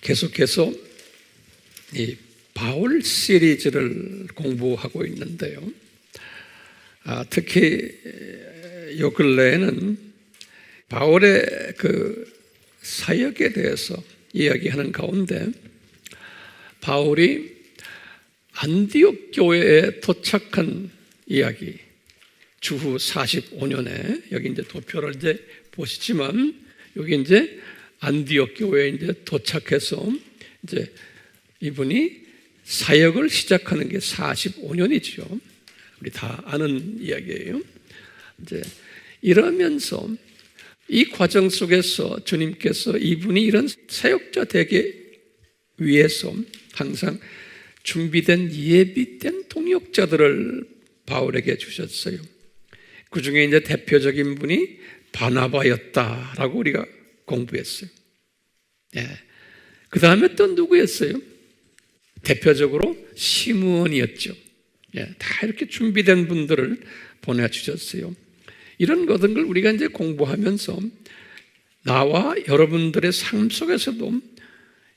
계속해서 이 바울 시리즈를 공부하고 있는데요. 특히 요 근래에는 바울의 그 사역에 대해서 이야기하는 가운데 바울이 안디옥 교회에 도착한 이야기, 주후 45년에 여기 이제 도표를 이제 보시지만 여기 이제 안디옥 교회에 이제 도착해서 이제 이분이 사역을 시작하는 게 45년이죠. 우리 다 아는 이야기예요. 이제 이러면서 이 과정 속에서 주님께서 이분이 이런 사역자 되기 위해서 항상 준비된 예비된 동역자들을 바울에게 주셨어요. 그 중에 이제 대표적인 분이 바나바였다라고 우리가 공부했어요. 그 다음에 또 누구였어요? 대표적으로 시므온이었죠. 다 이렇게 준비된 분들을 보내주셨어요. 이런 모든 걸 우리가 이제 공부하면서 나와 여러분들의 삶 속에서도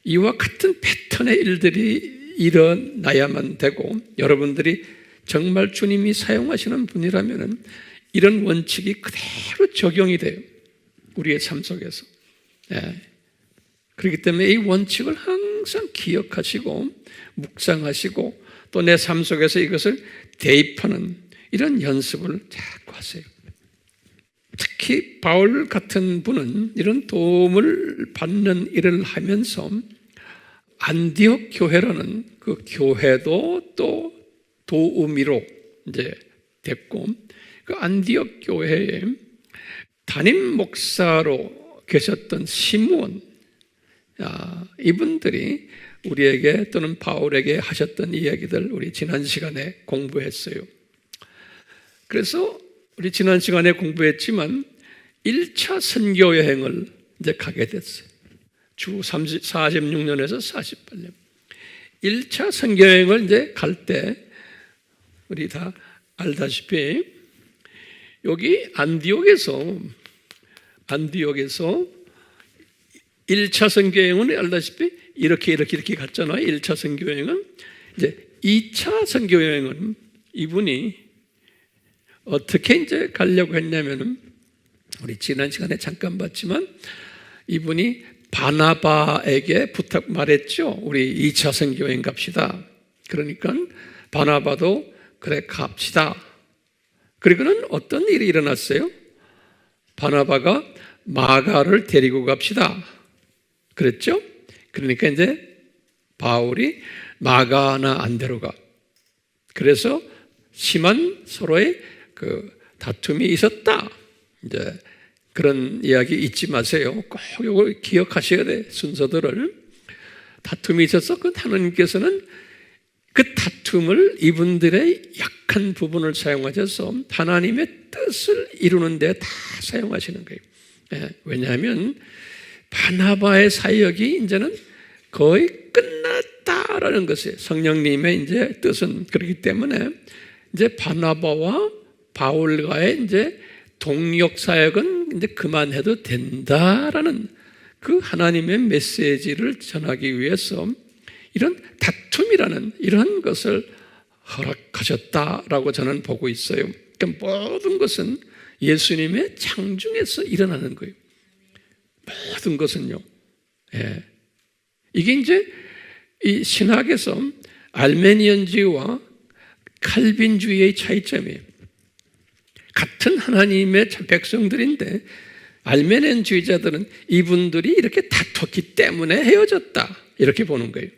이와 같은 패턴의 일들이 일어나야만 되고, 여러분들이 정말 주님이 사용하시는 분이라면 이런 원칙이 그대로 적용이 돼요. 우리의 삶 속에서. 그렇기 때문에 이 원칙을 항상 기억하시고 묵상하시고 또 내 삶 속에서 이것을 대입하는 이런 연습을 자꾸 하세요. 특히 바울 같은 분은 이런 도움을 받는 일을 하면서 안디옥 교회라는 그 교회도 또 도우미로 이제 됐고, 그 안디옥 교회에 담임 목사로 계셨던 시므온, 이분들이 우리에게 또는 바울에게 하셨던 이야기들 우리 지난 시간에 공부했어요. 그래서 우리 지난 시간에 공부했지만 1차 선교 여행을 이제 가게 됐어요. 주 46년에서 48년. 1차 선교 여행을 이제 갈 때 우리 다 알다시피 여기 안디옥에서 1차 선교 여행은 알다시피 이렇게 갔잖아요. 1차 선교 여행은. 이제 2차 선교 여행은 이분이 어떻게 이제 가려고 했냐면은 우리 지난 시간에 잠깐 봤지만 이분이 바나바에게 부탁 말했죠. 우리 2차 선교 여행 갑시다. 그러니까 바나바도 그래 갑시다. 그리고는 어떤 일이 일어났어요? 바나바가 마가를 데리고 갑시다. 그랬죠? 그러니까 이제 바울이 마가나 안 데려가. 그래서 심한 서로의 그 다툼이 있었다. 이제 그런 이야기 잊지 마세요. 꼭 이거 기억하셔야 돼. 순서들을. 다툼이 있어서 그 하나님께서는 그 다툼을 이분들의 약한 부분을 사용하셔서 하나님의 뜻을 이루는 데 다 사용하시는 거예요. 왜냐하면 바나바의 사역이 이제는 거의 끝났다라는 것이에요. 성령님의 이제 뜻은. 그렇기 때문에 이제 바나바와 바울과의 이제 동역 사역은 이제 그만해도 된다라는 그 하나님의 메시지를 전하기 위해서 이런 다툼이라는 이런 것을 허락하셨다라고 저는 보고 있어요. 그러니까 모든 것은 예수님의 창중에서 일어나는 거예요. 모든 것은요. 이게 이제 이 신학에서 알메니언주의와 칼빈주의의 차이점이에요. 같은 하나님의 백성들인데 알메니언주의자들은 이분들이 이렇게 다퉜기 때문에 헤어졌다 이렇게 보는 거예요.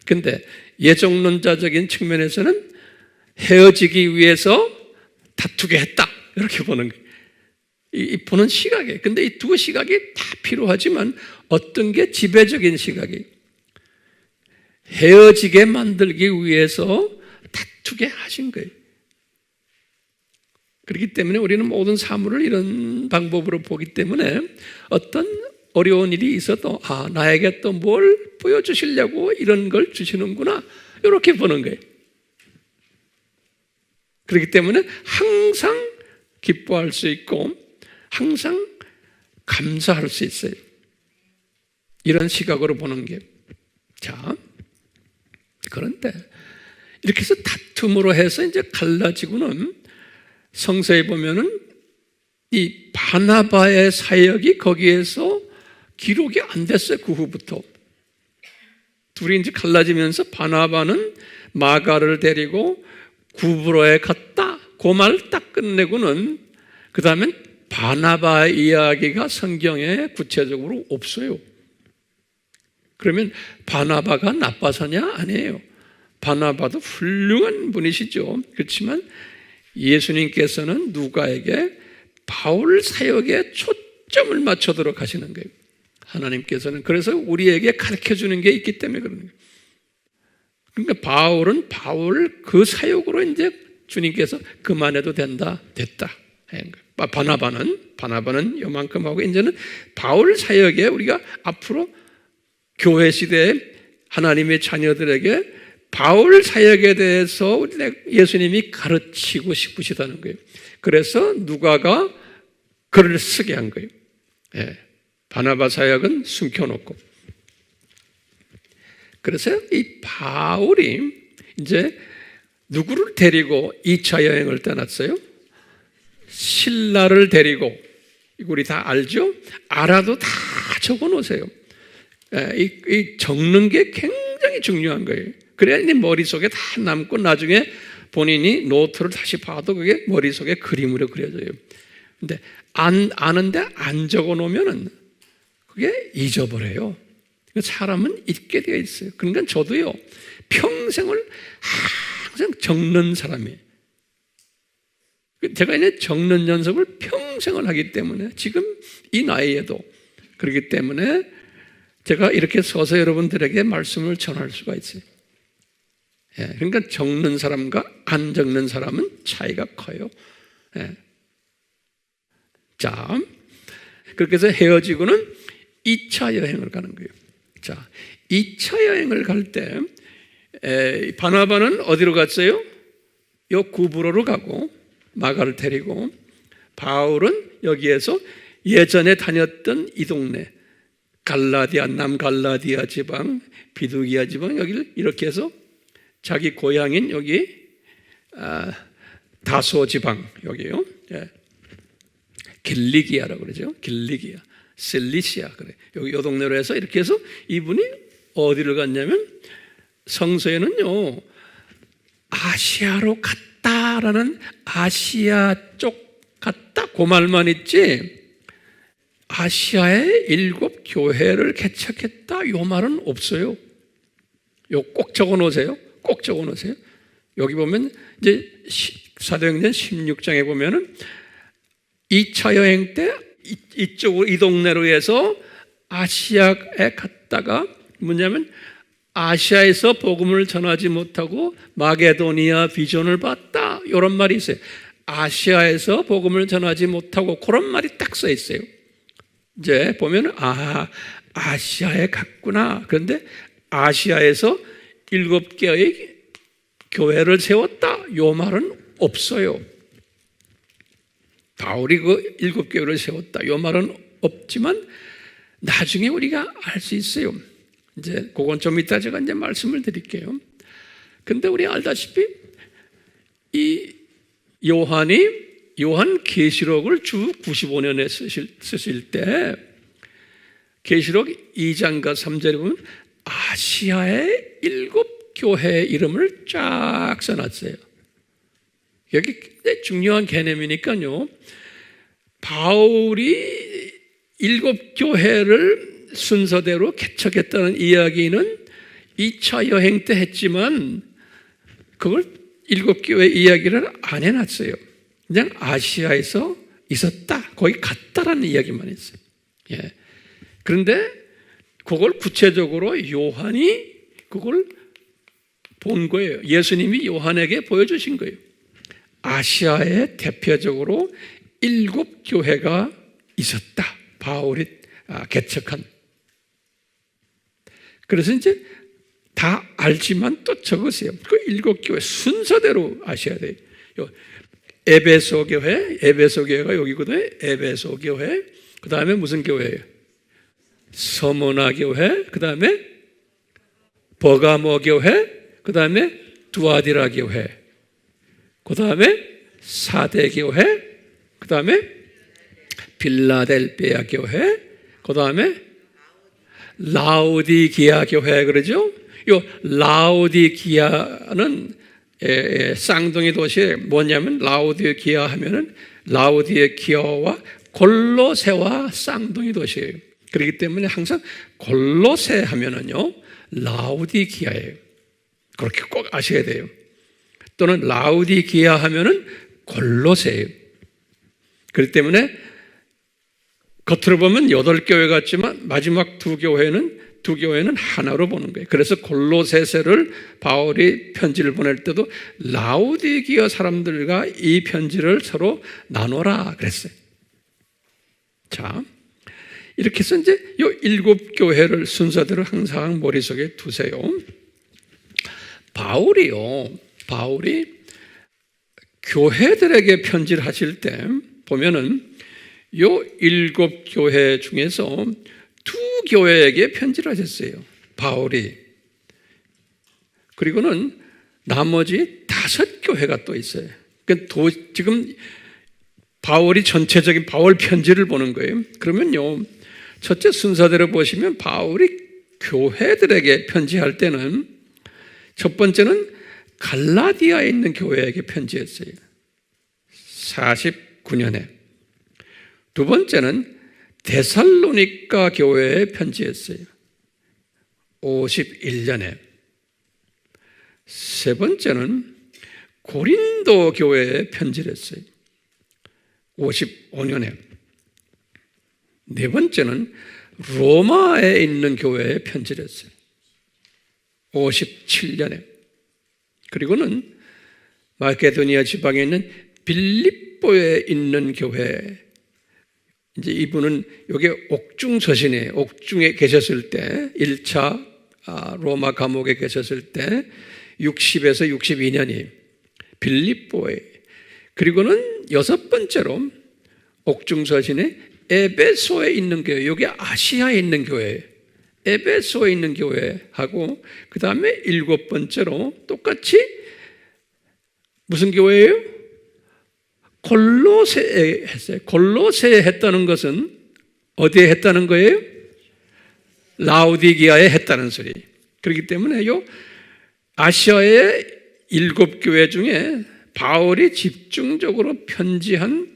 근데 예정론자적인 측면에서는 헤어지기 위해서 다투게 했다 이렇게 보는 거예요. 이 보는 시각이에요. 근데 이 두 시각이 다 필요하지만 어떤 게 지배적인 시각이에요? 헤어지게 만들기 위해서 다투게 하신 거예요. 그렇기 때문에 우리는 모든 사물을 이런 방법으로 보기 때문에 어떤 어려운 일이 있어도 나에게 또 뭘 보여주시려고 이런 걸 주시는구나 이렇게 보는 거예요. 그렇기 때문에 항상 기뻐할 수 있고 항상 감사할 수 있어요. 이런 시각으로 보는 게. 자, 그런데 이렇게 해서 다툼으로 해서 이제 갈라지고는 성서에 보면은 이 바나바의 사역이 거기에서 기록이 안 됐어요. 그 후부터. 둘이 이제 갈라지면서 바나바는 마가를 데리고 구브로에 갔다. 그 말 딱 끝내고는 그 다음엔 바나바 이야기가 성경에 구체적으로 없어요. 그러면 바나바가 나빠서냐? 아니에요. 바나바도 훌륭한 분이시죠. 그렇지만 예수님께서는 누가에게 바울 사역에 초점을 맞추도록 하시는 거예요. 하나님께서는 그래서 우리에게 가르쳐주는 게 있기 때문에 그러는 거예요. 그러니까 바울은 바울 그 사역으로 이제 주님께서 그만해도 된다, 됐다. 바나바는 요만큼 하고 이제는 바울 사역에 우리가 앞으로 교회 시대에 하나님의 자녀들에게 바울 사역에 대해서 예수님이 가르치고 싶으시다는 거예요. 그래서 누가가 글을 쓰게 한 거예요. 예. 바나바 사역은 숨겨놓고. 그래서 이 바울이 이제 누구를 데리고 2차 여행을 떠났어요? 신라를 데리고. 이거 우리 다 알죠? 알아도 다 적어 놓으세요. 이 적는 게 굉장히 중요한 거예요. 그래야 네 머릿속에 다 남고 나중에 본인이 노트를 다시 봐도 그게 머릿속에 그림으로 그려져요. 근데 아는데 안 적어 놓으면은 그게 잊어버려요. 사람은 잊게 되어 있어요. 그러니까 저도요, 평생을 항상 적는 사람이에요. 제가 이제 적는 연습을 평생을 하기 때문에 지금 이 나이에도 그렇기 때문에 제가 이렇게 서서 여러분들에게 말씀을 전할 수가 있어요. 예, 그러니까 적는 사람과 안 적는 사람은 차이가 커요. 예. 자, 그렇게 해서 헤어지고는 2차 여행을 가는 거예요. 자, 2차 여행을 갈 때 바나바는 어디로 갔어요? 요 구브로로 가고 마가를 데리고, 바울은 여기에서 예전에 다녔던 이 동네 갈라디아, 남갈라디아 지방, 비두기아 지방, 여기를 이렇게 해서 자기 고향인 여기 다소 지방, 여기요. 예. 길리기아라고 그러죠. 길리기아, 실리시아 그래. 여기 요 동네로 해서 이렇게 해서 이분이 어디를 갔냐면 성서에는요, 아시아로 갔다라는, 아시아 쪽 갔다 그 말만 있지 아시아에 7 교회를 개척했다 요 말은 없어요. 요 꼭 적어 놓으세요. 꼭 적어 놓으세요. 여기 보면 이제 사도행전 16장에 보면은 2차 여행 때 이쪽으로 이 동네로 해서 아시아에 갔다가 뭐냐면 아시아에서 복음을 전하지 못하고 마게도니아 비전을 봤다 이런 말이 있어요. 아시아에서 복음을 전하지 못하고 그런 말이 딱 써 있어요. 이제 보면 아시아에 갔구나. 그런데 아시아에서 7개의 교회를 세웠다 이 말은 없어요. 바울이 그 7교회를 세웠다 이 말은 없지만 나중에 우리가 알 수 있어요. 이제 그건 좀 이따 제가 이제 말씀을 드릴게요. 근데 우리 알다시피 이 요한 계시록을 주 95년에 쓰실 때 계시록 2장과 3절에 보면 아시아의 7교회 이름을 쫙 써놨어요. 여기 중요한 개념이니까요. 바울이 7교회를 순서대로 개척했다는 이야기는 2차 여행 때 했지만 그걸 7교회 이야기를 안 해놨어요. 그냥 아시아에서 있었다, 거기 갔다라는 이야기만 했어요. 예. 그런데 그걸 구체적으로 요한이 그걸 본 거예요. 예수님이 요한에게 보여주신 거예요. 아시아에 대표적으로 7교회가 있었다. 바울이 개척한. 그래서 이제 다 알지만 또 적으세요. 그 7교회 순서대로 아셔야 돼요. 에베소 교회, 에베소 교회가 여기거든요. 에베소 교회. 그 다음에 무슨 교회예요? 서머나 교회, 그 다음에 버가모 교회, 그 다음에 두아디라 교회, 그 다음에 사대 교회, 그 다음에 빌라델비아 교회, 그 다음에 라우디기아 교회, 그러죠? 요 라우디기아는 쌍둥이 도시에 뭐냐면, 라우디기아 하면은 라우디기아와 골로새와 쌍둥이 도시예요. 그렇기 때문에 항상 골로새 하면은요 라우디기아예요. 그렇게 꼭 아셔야 돼요. 또는 라우디기아 하면은 골로새예요. 그렇기 때문에 겉으로 보면 8교회 같지만 마지막 두 교회는 하나로 보는 거예요. 그래서 골로새서를 바울이 편지를 보낼 때도 라우디기아 사람들과 이 편지를 서로 나눠라 그랬어요. 자, 이렇게 해서 이제 이 7교회를 순서대로 항상 머릿속에 두세요. 바울이 교회들에게 편지를 하실 때 보면은 요 7교회 중에서 2교회에게 편지를 하셨어요. 바울이. 그리고는 나머지 5교회가 또 있어요. 그러니까 지금 바울이 전체적인 바울 편지를 보는 거예요. 그러면요, 첫째 순서대로 보시면 바울이 교회들에게 편지할 때는 첫 번째는 갈라디아에 있는 교회에게 편지했어요. 49년에. 두 번째는 데살로니가 교회에 편지했어요. 51년에. 세 번째는 고린도 교회에 편지를 했어요. 55년에. 네 번째는 로마에 있는 교회에 편지를 했어요. 57년에. 그리고는 마케도니아 지방에 있는 빌립보에 있는 교회, 이제 이분은 여기 옥중 서신이에요. 옥중에 계셨을 때, 1차 로마 감옥에 계셨을 때 60에서 62년이 빌립보에. 그리고는 6번째로 옥중 서신에 에베소에 있는 교회, 여기 아시아에 있는 교회, 에베소에 있는 교회하고, 그 다음에 7번째로 똑같이 무슨 교회예요? 골로새에 했어요. 골로새에 했다는 것은 어디에 했다는 거예요? 라우디기아에 했다는 소리. 그렇기 때문에 요 아시아의 7교회 중에 바울이 집중적으로 편지한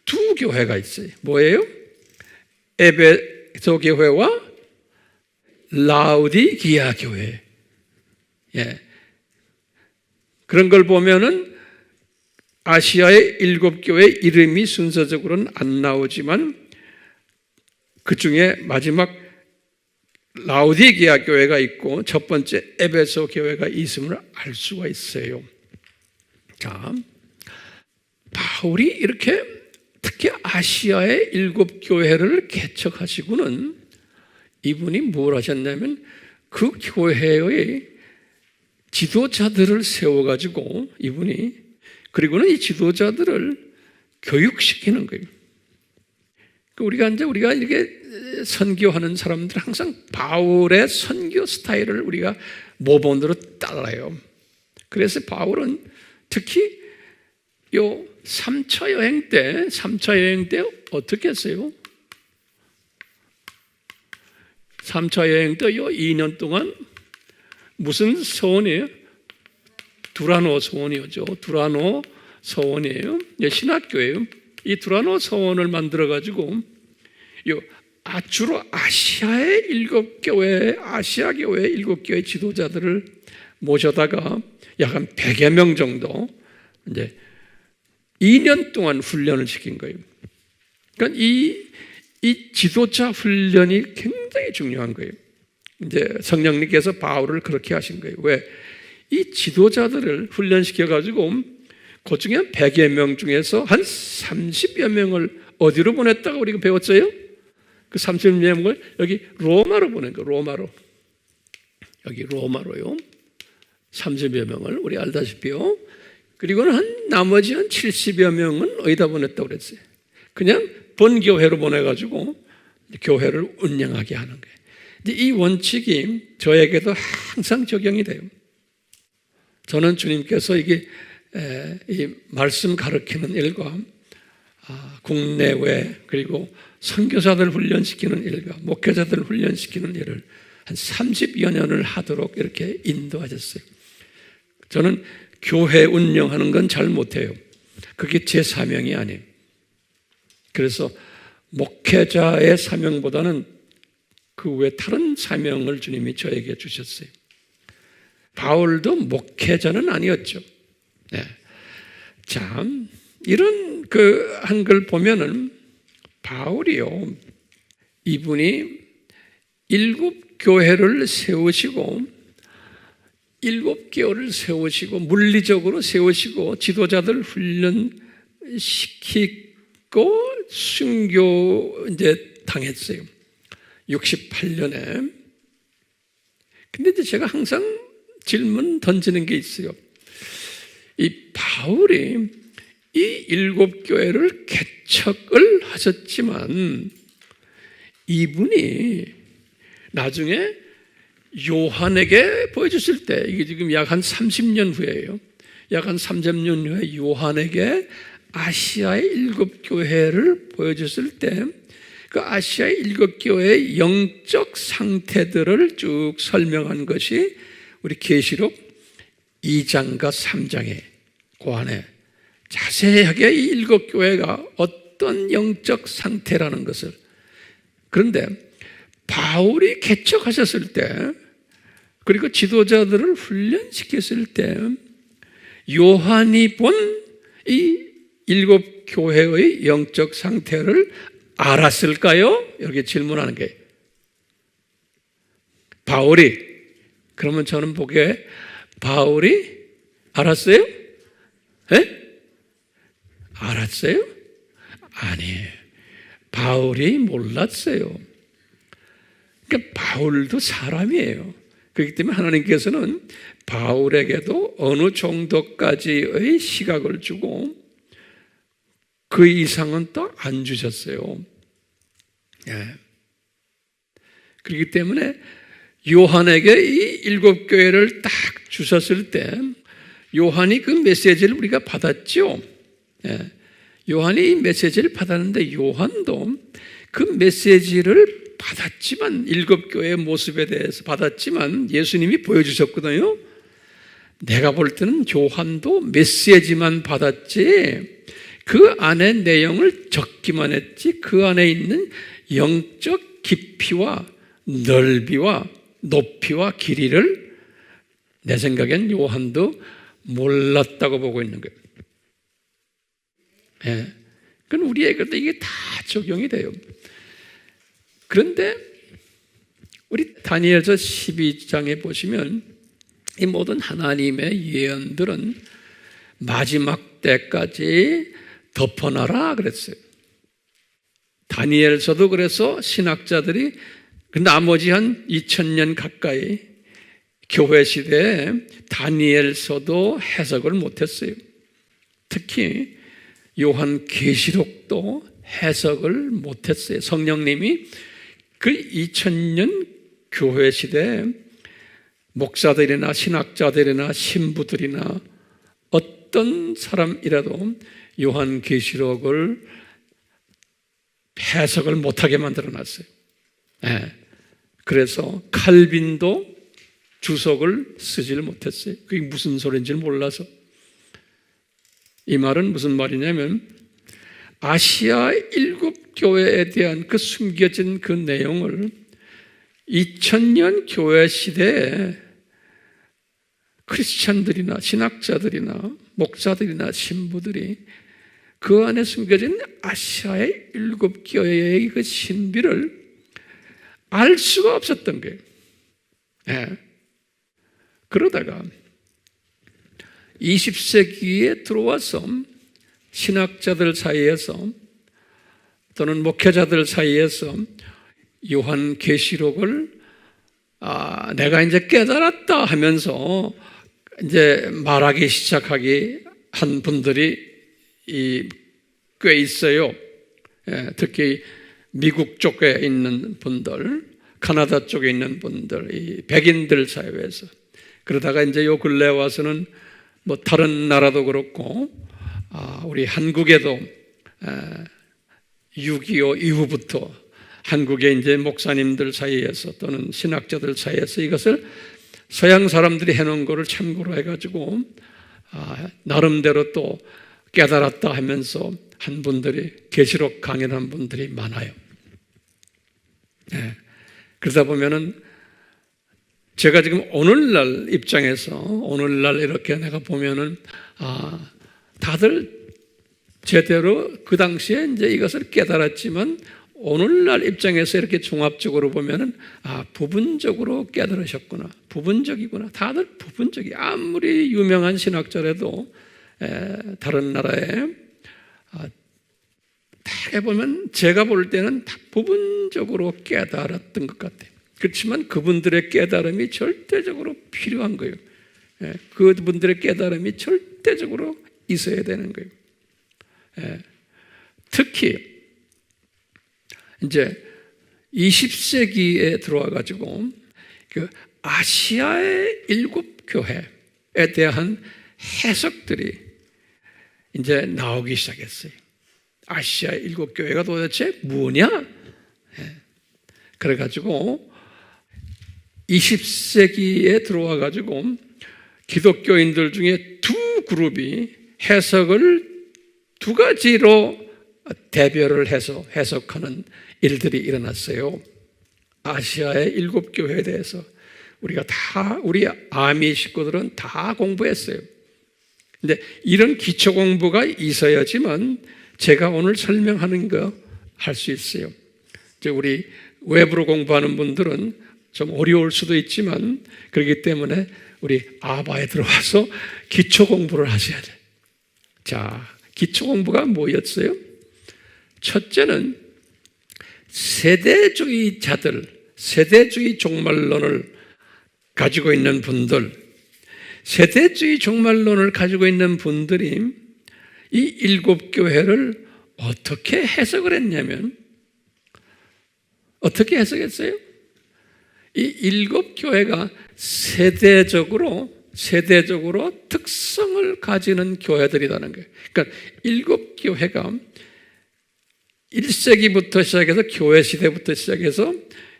2교회가 있어요. 뭐예요? 에베소 교회와 라우디기아 교회. 예. 그런 걸 보면은 아시아의 7교회 이름이 순서적으로는 안 나오지만 그 중에 마지막 라우디기아 교회가 있고 첫 번째 에베소 교회가 있음을 알 수가 있어요. 자, 바울이 이렇게 특히 아시아의 7교회를 개척하시고는 이분이 뭘 하셨냐면 그 교회의 지도자들을 세워가지고 이분이, 그리고는 이 지도자들을 교육시키는 거예요. 우리가 이렇게 선교하는 사람들 항상 바울의 선교 스타일을 우리가 모본으로 따라요. 그래서 바울은 특히 요 3차 여행 때 어떻게 했어요? 3차 여행 때 요 2년 동안 무슨 서원이에요? 두라노 서원이죠. 두라노 서원이에요. 신학교예요. 이 두라노 서원을 만들어가지고 주로 아시아의 7교회, 아시아 교회 7교회 지도자들을 모셔다가 약 한 100여 명 정도 이제 2년 동안 훈련을 시킨 거예요. 그러니까 이 지도자 훈련이 굉장히 중요한 거예요. 이제 성령님께서 바울을 그렇게 하신 거예요. 왜? 이 지도자들을 훈련시켜가지고 그 중에 100여 명 중에서 한 30여 명을 어디로 보냈다고 우리가 배웠어요? 그 30여 명을 여기 로마로 보낸 거예요. 로마로. 여기 로마로요. 30여 명을 우리 알다시피요. 그리고는 나머지 한 70여 명은 어디다 보냈다고 그랬어요? 그냥 본교회로 보내가지고 교회를 운영하게 하는 거예요. 이 원칙이 저에게도 항상 적용이 돼요. 저는 주님께서 이 말씀 가르치는 일과 국내외 그리고 선교사들 훈련시키는 일과 목회자들 훈련시키는 일을 한 30여 년을 하도록 이렇게 인도하셨어요. 저는 교회 운영하는 건 잘 못해요. 그게 제 사명이 아니에요. 그래서 목회자의 사명보다는 그 외 다른 사명을 주님이 저에게 주셨어요. 바울도 목회자는 아니었죠. 네. 자, 이런 한 걸 보면은 바울이요, 이분이 7교회를 세우시고 7개월을 세우시고 물리적으로 세우시고 지도자들 훈련시키고 순교 이제 당했어요. 68년에. 근데 이제 제가 항상 질문 던지는 게 있어요. 이 바울이 이 7교회를 개척을 하셨지만 이분이 나중에 요한에게 보여줬을 때, 이게 지금 약 한 30년 후에요. 약 한 30년 후에 요한에게 아시아의 7교회를 보여줬을 때 그 아시아의 7교회의 영적 상태들을 쭉 설명한 것이 우리 계시록 2장과 3장에 그 안에 자세하게 이 7교회가 어떤 영적 상태라는 것을. 그런데 바울이 개척하셨을 때 그리고 지도자들을 훈련시켰을 때 요한이 본 이 7교회의 영적 상태를 알았을까요? 이렇게 질문하는 거예요. 바울이. 그러면 저는 보기에 바울이 알았어요? 네? 알았어요? 아니에요. 바울이 몰랐어요. 그러니까 바울도 사람이에요. 그렇기 때문에 하나님께서는 바울에게도 어느 정도까지의 시각을 주고 그 이상은 또 안 주셨어요. 예. 그렇기 때문에 요한에게 이 7교회를 딱 주셨을 때 요한이 그 메시지를 우리가 받았죠. 예. 요한이 이 메시지를 받았는데 요한도 그 메시지를 받았지만 7교회의 모습에 대해서 받았지만 예수님이 보여주셨거든요. 내가 볼 때는 요한도 메시지만 받았지 그 안에 내용을 적기만 했지 그 안에 있는 영적 깊이와 넓이와 높이와 길이를 내 생각엔 요한도 몰랐다고 보고 있는 거예요. 예. 그건 우리에게도 이게 다 적용이 돼요. 그런데 우리 다니엘서 12장에 보시면 이 모든 하나님의 예언들은 마지막 때까지 덮어놔라 그랬어요. 다니엘서도 그래서 신학자들이 나머지 한 2000년 가까이 교회 시대에 다니엘서도 해석을 못했어요. 특히 요한 계시록도 해석을 못했어요. 성령님이 그 2000년 교회 시대에 목사들이나 신학자들이나 신부들이나 어떤 사람이라도 요한 계시록을 해석을 못하게 만들어놨어요. 네. 그래서 칼빈도 주석을 쓰지를 못했어요. 그게 무슨 소리인지 몰라서. 이 말은 무슨 말이냐면 아시아 7교회에 대한 그 숨겨진 그 내용을 2000년 교회 시대에 크리스찬들이나 신학자들이나 목사들이나 신부들이 그 안에 숨겨진 아시아의 7교회의 그 신비를 알 수가 없었던 거예요. 네. 그러다가 20세기에 들어와서 신학자들 사이에서 또는 목회자들 사이에서 요한 계시록을 내가 이제 깨달았다 하면서 이제 말하기 시작하기 한 분들이 꽤 있어요. 예, 특히 미국 쪽에 있는 분들, 카나다 쪽에 있는 분들, 이 백인들 사회에서 그러다가 이제 요 근래 와서는 뭐 다른 나라도 그렇고 우리 한국에도 6.25 이후부터 한국의 이제 목사님들 사이에서 또는 신학자들 사이에서 이것을 서양 사람들이 해놓은 거를 참고로 해가지고 나름대로 또 깨달았다 하면서 한 분들이 계시록 강연한 분들이 많아요. 네. 그러다 보면은 제가 지금 오늘날 입장에서 오늘날 이렇게 내가 보면은 다들 제대로 그 당시에 이제 이것을 깨달았지만 오늘날 입장에서 이렇게 종합적으로 보면은 부분적으로 깨달으셨구나, 부분적이구나. 다들 부분적이. 아무리 유명한 신학자라도 다른 나라에 다 보면 제가 볼 때는 다 부분적으로 깨달았던 것 같아요. 그렇지만 그분들의 깨달음이 절대적으로 필요한 거예요. 그분들의 깨달음이 절대적으로 있어야 되는 거예요. 특히 이제 20세기에 들어와 가지고 그 아시아의 7교회에 대한 해석들이 이제 나오기 시작했어요. 아시아의 7교회가 도대체 뭐냐? 그래가지고 20세기에 들어와 가지고 기독교인들 중에 두 그룹이 해석을 두 가지로 대별을 해서 해석하는 일들이 일어났어요. 아시아의 7교회에 대해서 우리 아미 식구들은 다 공부했어요. 근데 이런 기초 공부가 있어야지만 제가 오늘 설명하는 거 할 수 있어요. 이제 우리 외부로 공부하는 분들은 좀 어려울 수도 있지만 그렇기 때문에 우리 아바에 들어와서 기초 공부를 하셔야 돼요. 자, 기초 공부가 뭐였어요? 첫째는 세대주의자들, 세대주의 종말론을 가지고 있는 분들, 세대주의 종말론을 가지고 있는 분들이 이 7교회를 어떻게 해석을 했냐면, 어떻게 해석했어요? 이 7교회가 세대적으로 특성을 가지는 교회들이라는 거예요. 그러니까 7교회가 1세기부터 시작해서 교회 시대부터 시작해서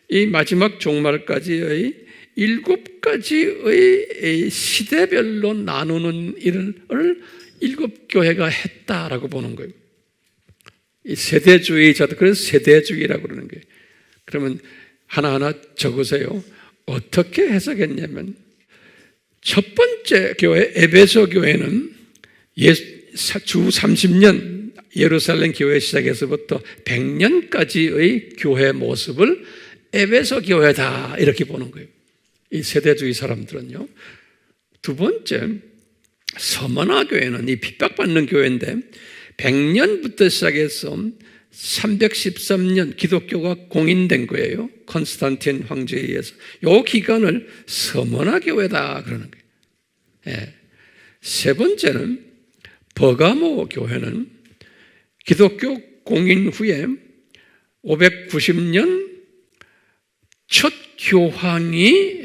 이 마지막 종말까지의 7가지의 시대별로 나누는 일을 7교회가 했다라고 보는 거예요. 이 세대주의자들, 그래서 세대주의라고 그러는 거예요. 그러면 하나하나 적으세요. 어떻게 해석했냐면, 첫 번째 교회 에베소 교회는 주 30년 예루살렘 교회 시작해서부터 100년까지의 교회 모습을 에베소 교회다 이렇게 보는 거예요. 이 세대주의 사람들은요. 두 번째, 서머나 교회는 이 핍박받는 교회인데 100년부터 시작해서 313년 기독교가 공인된 거예요. 콘스탄틴 황제에 의해서. 이 기간을 서머나 교회다 그러는 거예요. 세 번째는 버가모 교회는 기독교 공인 후에 590년 첫 교황이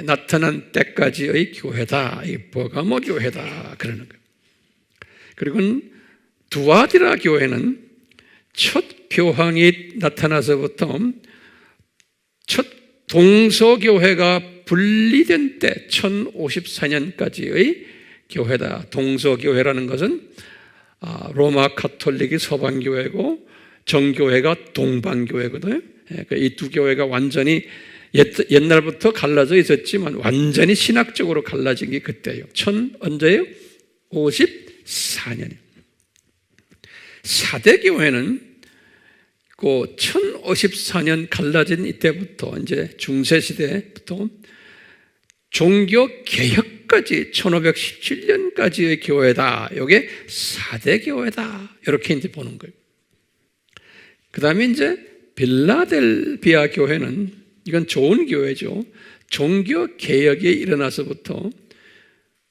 나타난 때까지의 교회다. 이 버가모 교회다 그러는 거예요. 그리고 두아디라 교회는 첫 교황이 나타나서부터 첫 동서교회가 분리된 때 1054년까지의 교회다. 동서교회라는 것은 로마 가톨릭이 서방교회고 정교회가 동방교회거든요. 이 두 교회가 완전히 옛날부터 갈라져 있었지만 완전히 신학적으로 갈라진 게 그때예요. 언제예요? 54년이에요. 4대 교회는 그 1054년 갈라진 이때부터 이제 중세시대부터 종교 개혁까지 1517년까지의 교회다. 이게 4대 교회다. 이렇게 이제 보는 거예요. 그 다음에 이제 빌라델비아 교회는 이건 좋은 교회죠. 종교 개혁이 일어나서부터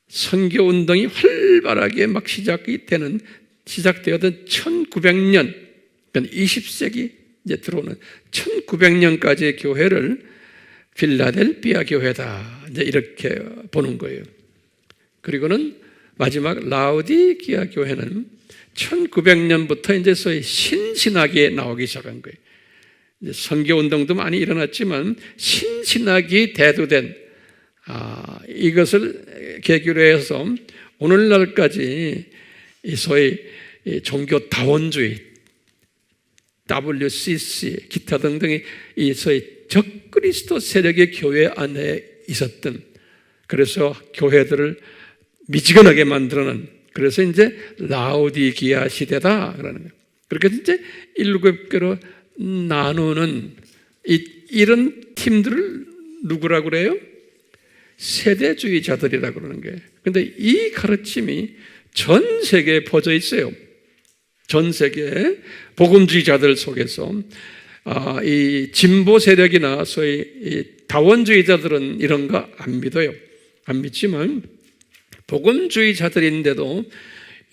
선교 운동이 활발하게 막 시작되었던 1900년, 그러니까 20세기 이제 들어오는 1900년까지의 교회를 필라델피아 교회다. 이제 이렇게 보는 거예요. 그리고는 마지막 라우디기아 교회는 1900년부터 이제 소위 신신학이 나오기 시작한 거예요. 이제 선교 운동도 많이 일어났지만 신신학이 대두된 이것을 계기로 해서 오늘날까지 이 소위 종교 다원주의, WCC, 기타 등등의 이 소위 적그리스도 세력의 교회 안에 있었던, 그래서 교회들을 미지근하게 만들어낸, 그래서 이제 라우디기아 시대다 그러는 거예요. 그렇게 이제 7개로 나누는 이런 팀들을 누구라고 그래요? 세대주의자들이라고 그러는 거예요. 그런데 이 가르침이 전 세계에 퍼져 있어요. 전 세계 복음주의자들 속에서 이 진보 세력이나 소위 이 다원주의자들은 이런 거 안 믿어요. 안 믿지만 복음주의자들인데도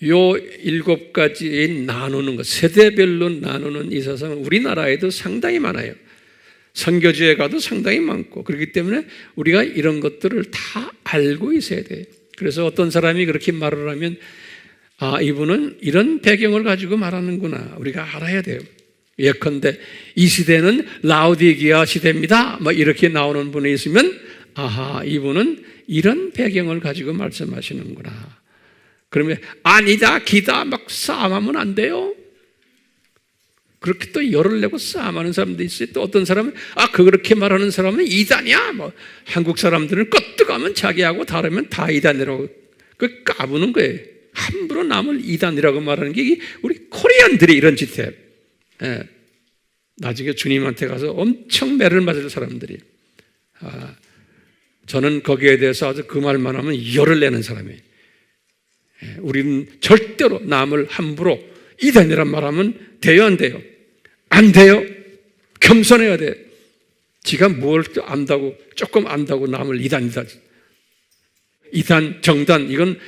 요 7가지 나누는 것, 세대별로 나누는 이 사상은 우리나라에도 상당히 많아요. 선교지에 가도 상당히 많고, 그렇기 때문에 우리가 이런 것들을 다 알고 있어야 돼요. 그래서 어떤 사람이 그렇게 말을 하면 이분은 이런 배경을 가지고 말하는구나, 우리가 알아야 돼요. 예컨대 이 시대는 라우디기아 시대입니다 뭐 이렇게 나오는 분이 있으면 이분은 이런 배경을 가지고 말씀하시는구나. 그러면 아니다 기다 막 싸움하면 안 돼요. 그렇게 또 열을 내고 싸움하는 사람도 있어요. 또 어떤 사람은 그렇게 말하는 사람은 이단이야. 뭐 한국 사람들은 껐뜨가면 자기하고 다르면 다 이단이라고 그 까부는 거예요. 함부로 남을 이단이라고 말하는 게 우리 코리안들이 이런 짓이에요. 예. 나중에 주님한테 가서 엄청 매를 맞을 사람들이. 저는 거기에 대해서 아주 그 말만 하면 열을 내는 사람이에요. 예. 우리는 절대로 남을 함부로 이단이란 말하면 돼요, 안 돼요? 안 돼요. 겸손해야 돼. 지가 뭘 안다고, 조금 안다고 남을 이단이다. 이단, 정단, 이건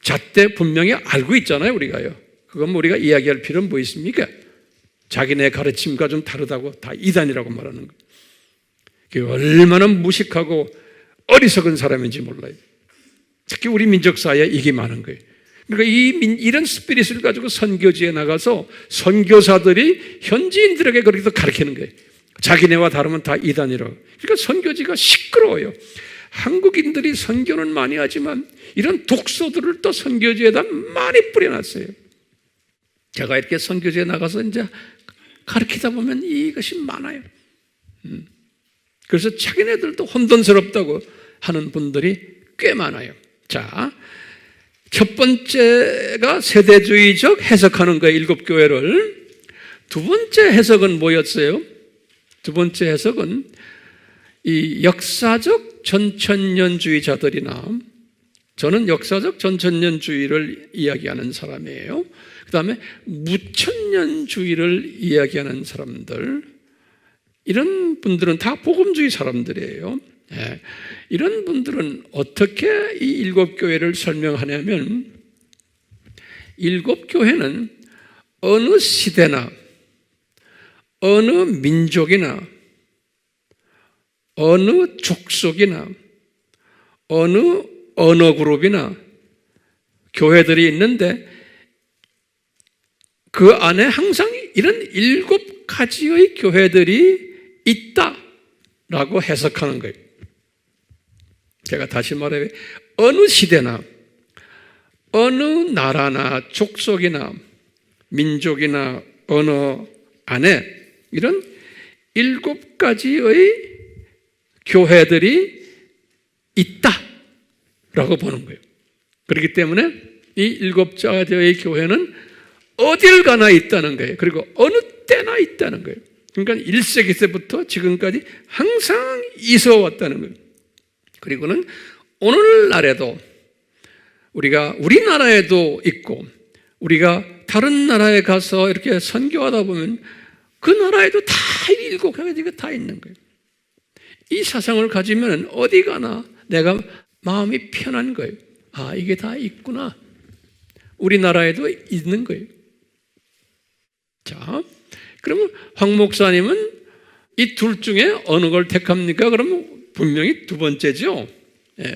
잣대 분명히 알고 있잖아요, 우리가요. 그건 뭐 우리가 이야기할 필요는 뭐 있습니까? 자기네 가르침과 좀 다르다고 다 이단이라고 말하는 거예요. 그게 얼마나 무식하고 어리석은 사람인지 몰라요. 특히 우리 민족 사회에 이게 많은 거예요. 그러니까 이런 스피릿을 가지고 선교지에 나가서 선교사들이 현지인들에게 그렇게 가르치는 거예요. 자기네와 다르면 다 이단이라고. 그러니까 선교지가 시끄러워요. 한국인들이 선교는 많이 하지만 이런 독소들을 또 선교지에다 많이 뿌려놨어요. 제가 이렇게 선교지에 나가서 이제 가르치다 보면 이것이 많아요. 그래서 자기네들도 혼돈스럽다고 하는 분들이 꽤 많아요. 자, 첫 번째가 세대주의적 해석하는 거예요, 7교회를. 두 번째 해석은 뭐였어요? 두 번째 해석은 이 역사적 전천년주의자들이나, 저는 역사적 전천년주의를 이야기하는 사람이에요. 그 다음에 무천년주의를 이야기하는 사람들, 이런 분들은 다 복음주의 사람들이에요. 예. 이런 분들은 어떻게 이 7교회를 설명하냐면, 7교회는 어느 시대나 어느 민족이나 어느 족속이나 어느 언어 그룹이나 교회들이 있는데 그 안에 항상 이런 7가지의 교회들이 있다라고 해석하는 거예요. 제가 다시 말해, 어느 시대나 어느 나라나 족속이나 민족이나 언어 안에 이런 7가지의 교회들이 있다라고 보는 거예요. 그렇기 때문에 이 7가지의 교회는 어딜 가나 있다는 거예요. 그리고 어느 때나 있다는 거예요. 그러니까 1세기 때부터 지금까지 항상 있어 왔다는 거예요. 그리고는 오늘날에도 우리가 우리나라에도 있고, 우리가 다른 나라에 가서 이렇게 선교하다 보면 그 나라에도 다 7가지가 다 있는 거예요. 이 사상을 가지면 어디 가나 내가 마음이 편한 거예요. 이게 다 있구나. 우리나라에도 있는 거예요. 자, 그러면 황 목사님은 이 둘 중에 어느 걸 택합니까? 그러면 분명히 두 번째죠.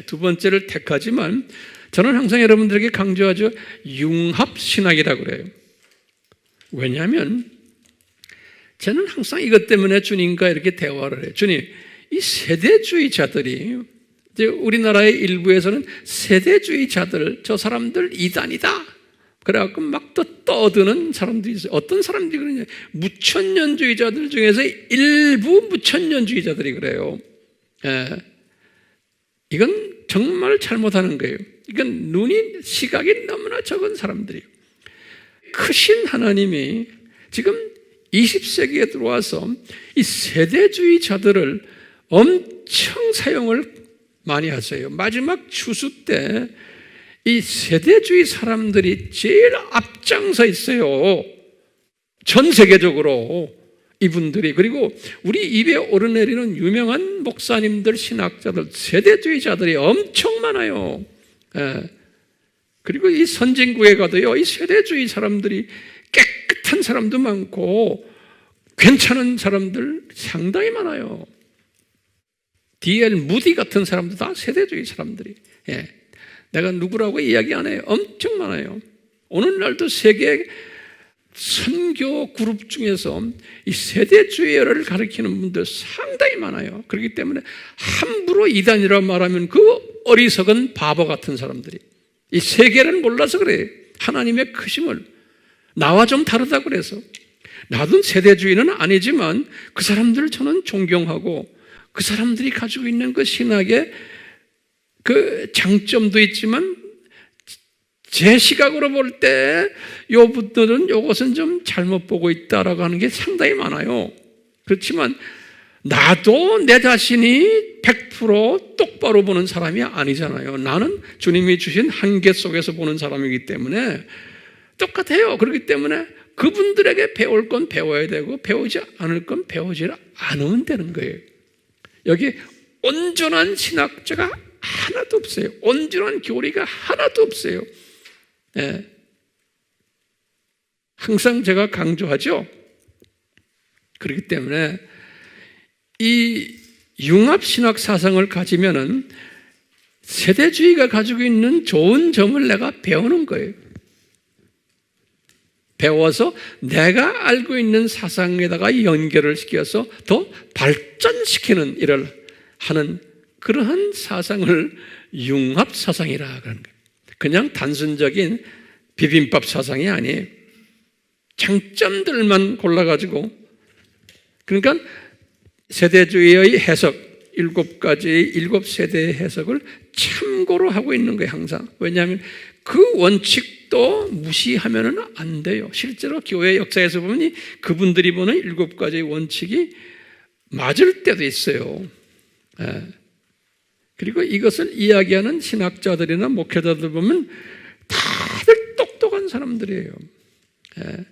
두 번째를 택하지만 저는 항상 여러분들에게 강조하죠. 융합신학이라고 그래요. 왜냐하면 저는 항상 이것 때문에 주님과 이렇게 대화를 해요. 주님, 이 세대주의자들이 이제 우리나라의 일부에서는 세대주의자들, 저 사람들 이단이다. 그래갖고 막 또 떠드는 사람들이 있어요. 어떤 사람들이 그러냐. 무천년주의자들 중에서 일부 무천년주의자들이 그래요. 이건 정말 잘못하는 거예요. 이건 시각이 너무나 적은 사람들이에요. 크신 하나님이 지금 20세기에 들어와서 이 세대주의자들을 엄청 사용을 많이 하세요. 마지막 추수 때 이 세대주의 사람들이 제일 앞장서 있어요. 전 세계적으로 이분들이. 그리고 우리 입에 오르내리는 유명한 목사님들, 신학자들, 세대주의자들이 엄청 많아요. 그리고 이 선진국에 가도요, 이 세대주의 사람들이 깨끗한 사람도 많고 괜찮은 사람들 상당히 많아요. D.L. 무디 같은 사람도 다 세대주의 사람들이. 내가 누구라고 이야기 안 해요. 엄청 많아요. 오늘날도 세계 선교 그룹 중에서 이 세대주의를 가리키는 분들 상당히 많아요. 그렇기 때문에 함부로 이단이라고 말하면 그 어리석은 바보 같은 사람들이 이 세계를 몰라서 그래요. 하나님의 크심을. 나와 좀 다르다고 그래서. 나도 세대주의는 아니지만 그 사람들을 저는 존경하고 그 사람들이 가지고 있는 그 신학의 그 장점도 있지만 제 시각으로 볼 때 요분들은 요것은 좀 잘못 보고 있다라고 하는 게 상당히 많아요. 그렇지만 나도 내 자신이 100% 똑바로 보는 사람이 아니잖아요. 나는 주님이 주신 한계 속에서 보는 사람이기 때문에 똑같아요. 그렇기 때문에 그분들에게 배울 건 배워야 되고 배우지 않을 건 배우지 않으면 되는 거예요. 여기 온전한 신학자가 하나도 없어요. 온전한 교리가 하나도 없어요. 항상 제가 강조하죠. 그렇기 때문에 이 융합신학 사상을 가지면은 세대주의가 가지고 있는 좋은 점을 내가 배우는 거예요. 배워서 내가 알고 있는 사상에다가 연결을 시켜서 더 발전시키는 일을 하는 그러한 사상을 융합사상이라 그러는 거예요. 그냥 단순적인 비빔밥 사상이 아니에요. 장점들만 골라가지고 그러니까 세대주의의 해석 7가지 7세대의 해석을 참고로 하고 있는 거예요. 항상. 왜냐하면 그 원칙도 무시하면 안 돼요. 실제로 교회 역사에서 보면 그분들이 보는 7가지 원칙이 맞을 때도 있어요. 그리고 이것을 이야기하는 신학자들이나 목회자들 보면 다들 똑똑한 사람들이에요.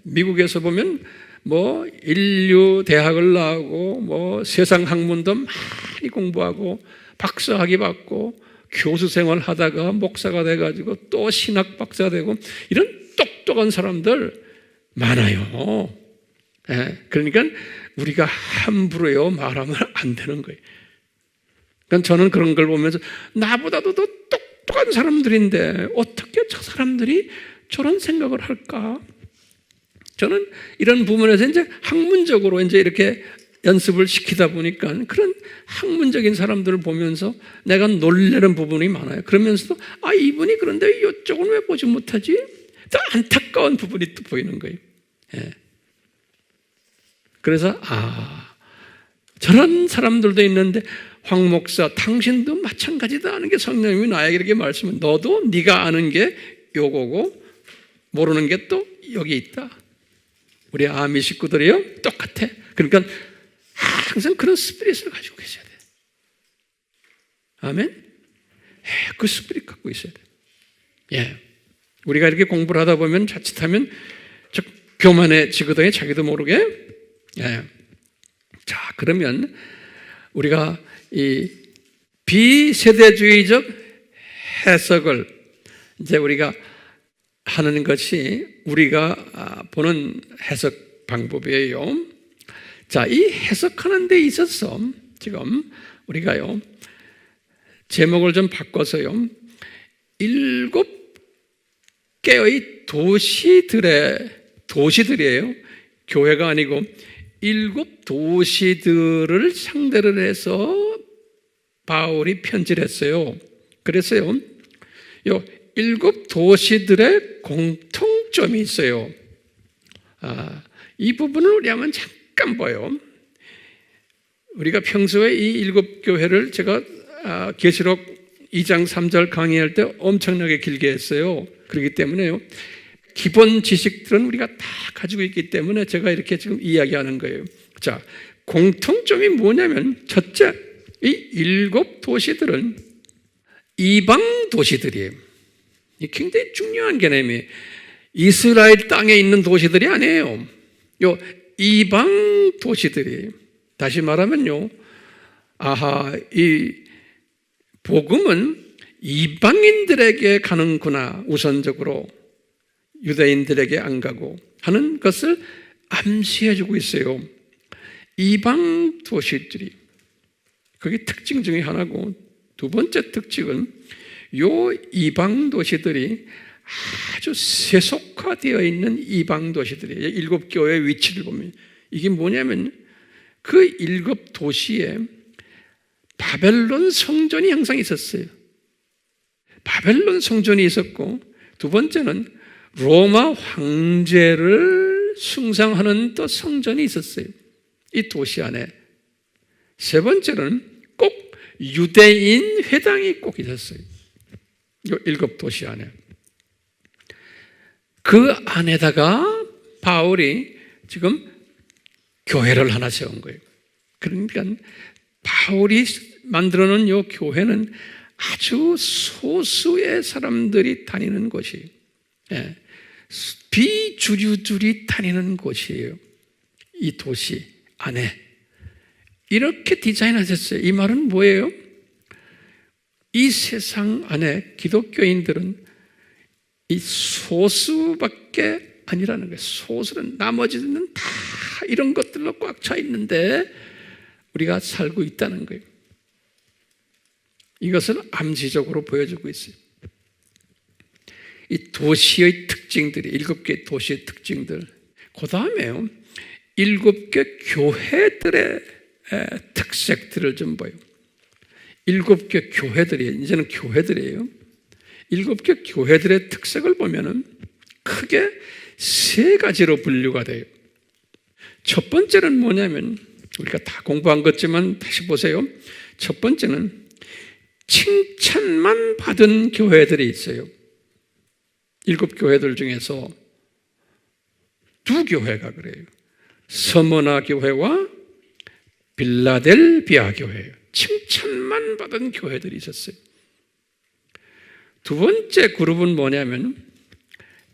미국에서 보면 뭐 인류 대학을 나오고 뭐 세상 학문도 많이 공부하고 박사학위 받고 교수 생활 하다가 목사가 돼가지고 또 신학 박사 되고 이런 똑똑한 사람들 많아요. 그러니까 우리가 함부로요 말하면 안 되는 거예요. 그러니까 저는 그런 걸 보면서 나보다도 더 똑똑한 사람들인데 어떻게 저 사람들이 저런 생각을 할까? 저는 이런 부분에서 이제 학문적으로 이제 이렇게 연습을 시키다 보니까 그런 학문적인 사람들을 보면서 내가 놀라는 부분이 많아요. 그러면서도 이분이 그런데 이쪽은 왜 보지 못하지? 또 안타까운 부분이 또 보이는 거예요. 그래서 저런 사람들도 있는데 황 목사 당신도 마찬가지다 하는 게 성령님이 나에게 이렇게 말씀은 너도 네가 아는 게 요거고 모르는 게 또 여기 있다. 우리 아미 식구들이요 똑같아. 그러니까 항상 그런 스피릿을 가지고 계셔야 돼. 아멘. 그 스피릿 갖고 있어야 돼. 우리가 이렇게 공부를 하다 보면 자칫하면 교만해지거든요. 자기도 모르게. 자, 그러면 우리가 이 비세대주의적 해석을 이제 우리가 하는 것이 우리가 보는 해석 방법이에요. 자, 이 해석하는 데 있어서 지금 우리가요, 제목을 좀 바꿔서요, 7개의 도시들이에요. 교회가 아니고 7 도시들을 상대를 해서 바울이 편지를 했어요. 그래서요, 요 7 도시들의 공통점이 있어요. 이 부분을 우리 한번 잠깐 봐요. 우리가 평소에 이 7 교회를 제가 계시록 2장 3절 강의할 때 엄청나게 길게 했어요. 그렇기 때문에요, 기본 지식들은 우리가 다 가지고 있기 때문에 제가 이렇게 지금 이야기하는 거예요. 자, 공통점이 뭐냐면, 첫째, 이 7 도시들은 이방 도시들이에요. 이 굉장히 중요한 개념이에요. 이스라엘 땅에 있는 도시들이 아니에요. 요 이방 도시들이에요. 다시 말하면요, 이 복음은 이방인들에게 가는구나, 우선적으로 유대인들에게 안 가고 하는 것을 암시해주고 있어요. 이방 도시들이, 그게 특징 중에 하나고, 두 번째 특징은 요 이방 도시들이 아주 세속화되어 있는 이방 도시들이에요. 7 교회의 위치를 보면 이게 뭐냐면, 그 7 도시에 바벨론 성전이 항상 있었어요. 바벨론 성전이 있었고, 두 번째는 로마 황제를 숭상하는 또 성전이 있었어요, 이 도시 안에. 세 번째는 꼭 유대인 회당이 꼭 있었어요, 이 7 도시 안에. 그 안에다가 바울이 지금 교회를 하나 세운 거예요. 그러니까 바울이 만들어 놓은 이 교회는 아주 소수의 사람들이 다니는 곳이에요. 비주류들이 다니는 곳이에요. 이 도시 안에 이렇게 디자인하셨어요. 이 말은 뭐예요? 이 세상 안에 기독교인들은 이 소수밖에 아니라는 거예요. 소수는, 나머지는 다 이런 것들로 꽉 차 있는데 우리가 살고 있다는 거예요. 이것을 암시적으로 보여주고 있어요. 이 도시의 특징들이, 7개 도시의 특징들, 그 다음에요, 7개 교회들의 특색들을 좀 봐요. 7개 교회들이, 이제는 교회들이에요. 7개 교회들의 특색을 보면은 크게 3가지로 분류가 돼요. 첫 번째는 뭐냐면, 우리가 다 공부한 것지만 다시 보세요. 첫 번째는 칭찬만 받은 교회들이 있어요. 7 교회들 중에서 2 교회가 그래요. 서머나 교회와 빌라델비아 교회예요. 칭찬만 받은 교회들이 있었어요. 두 번째 그룹은 뭐냐면,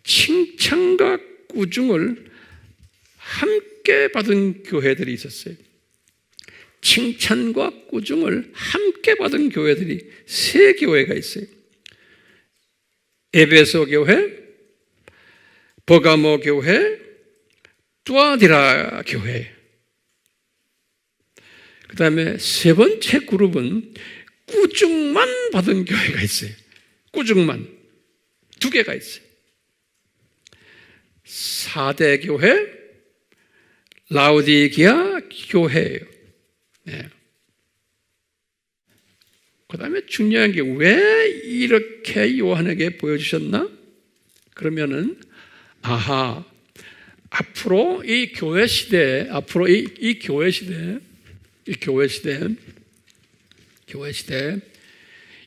칭찬과 꾸중을 함께 받은 교회들이 있었어요. 칭찬과 꾸중을 함께 받은 교회들이 3 교회가 있어요. 에베소 교회, 버가모 교회, 뚜아디라 교회. 그 다음에 3번째 그룹은 꾸중만 받은 교회가 있어요. 꾸중만 2개가 있어요. 4대 교회, 라우디게아 교회예요. 네. 그 다음에 중요한 게, 왜 이렇게 요한에게 보여주셨나? 그러면은, 앞으로 이 교회 시대에, 이 교회 시대에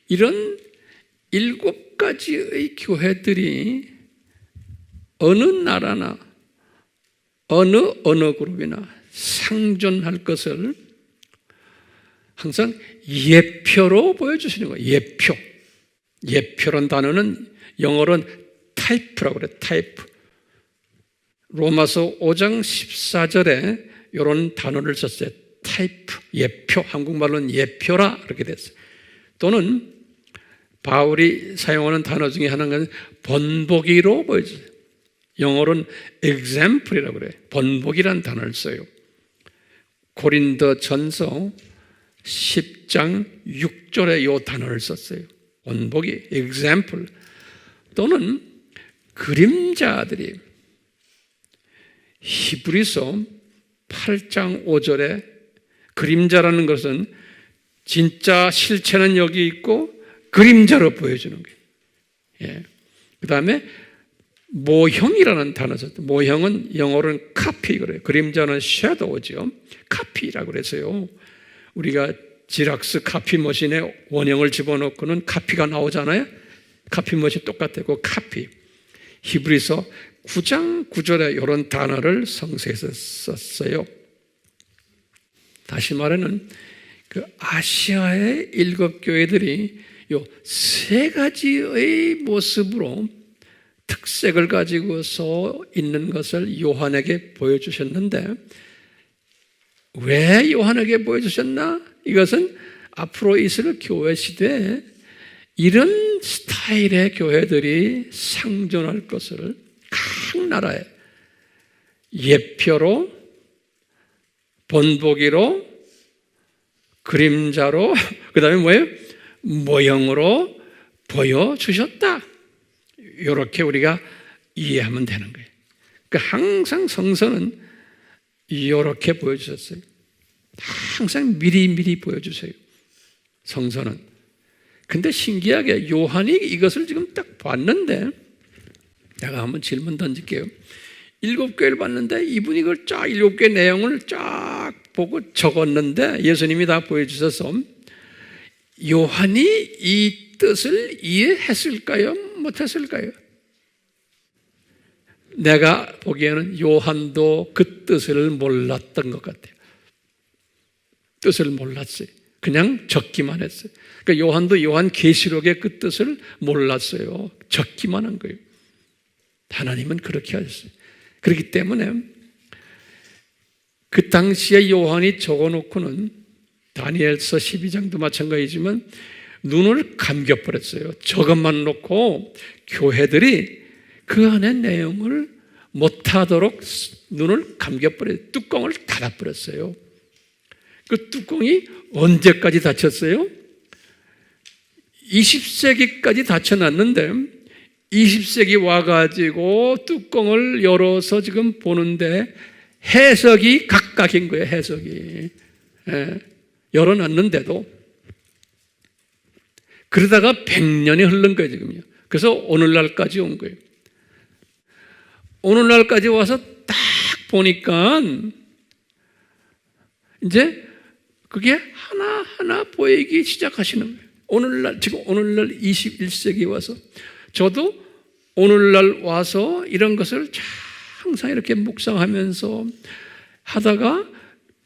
이런 7가지의 교회들이 어느 나라나 어느 그룹이나 상존할 것을 항상 예표로 보여주시는 거예요. 예표란 단어는 영어로는 타이프라고 그래요. 타이프. 로마서 5장 14절에 이런 단어를 썼어요. 타이프, 예표. 한국말로는 예표라 이렇게 됐어요. 또는 바울이 사용하는 단어 중에 하나는 본보기로 보여주세요. 영어로는 example이라고 그래요. 본보기란 단어를 써요. 고린도전서 10장 6절에 이 단어를 썼어요. 본보기, example. 또는 그림자들이 히브리서 8장 5절에 그림자라는 것은 진짜 실체는 여기 있고 그림자로 보여주는 거예요. 예. 그 다음에 모형이라는 단어 썼어요. 모형은 영어로는 카피 그래요. 그림자는 섀도우죠. 카피라고 그래서요. 우리가 지락스 카피 머신에 원형을 집어넣고는 카피가 나오잖아요. 카피 머신 똑같아요. 그 카피. 히브리서 9장 9절에 이런 단어를 성서에서 썼어요. 다시 말하는 그 아시아의 7교회들이 요 세 가지의 모습으로 특색을 가지고서 있는 것을 요한에게 보여주셨는데 왜 요한에게 보여주셨나? 이것은 앞으로 있을 교회 시대에 이런 스타일의 교회들이 상존할 것을 각 나라에 예표로, 본보기로, 그림자로, 그 다음에 뭐예요? 모형으로 보여주셨다. 이렇게 우리가 이해하면 되는 거예요. 그러니까 항상 성서는 이렇게 보여주셨어요. 항상 미리미리 보여주세요. 성서는. 근데 신기하게 요한이 이것을 지금 딱 봤는데 제가 한번 질문 던질게요. 7교회를 봤는데 이분이 이걸 쫙 7교회 내용을 쫙 보고 적었는데 예수님이 다 보여주셔서 요한이 이 뜻을 이해했을까요? 못했을까요? 내가 보기에는 요한도 그 뜻을 몰랐던 것 같아요. 뜻을 몰랐어요. 그냥 적기만 했어요. 그러니까 요한도 요한 계시록의 그 뜻을 몰랐어요. 적기만 한 거예요. 하나님은 그렇게 하셨어요. 그렇기 때문에 그 당시에 요한이 적어놓고는 다니엘서 12장도 마찬가지지만 눈을 감겨버렸어요. 저것만 놓고 교회들이 그 안의 내용을 못하도록 눈을 감겨버려요. 뚜껑을 닫아버렸어요. 그 뚜껑이 언제까지 닫혔어요? 20세기까지 닫혀놨는데 20세기 와가지고 뚜껑을 열어서 지금 보는데 해석이 각각인 거예요. 해석이. 예. 열어놨는데도 그러다가 100년이 흐른 거예요. 지금요. 그래서 오늘날까지 온 거예요. 오늘날까지 와서 딱 보니까 이제 그게 하나하나 보이기 시작하시는 거예요. 오늘날, 지금 오늘날 21세기 와서 저도 오늘날 와서 이런 것을 항상 이렇게 묵상하면서 하다가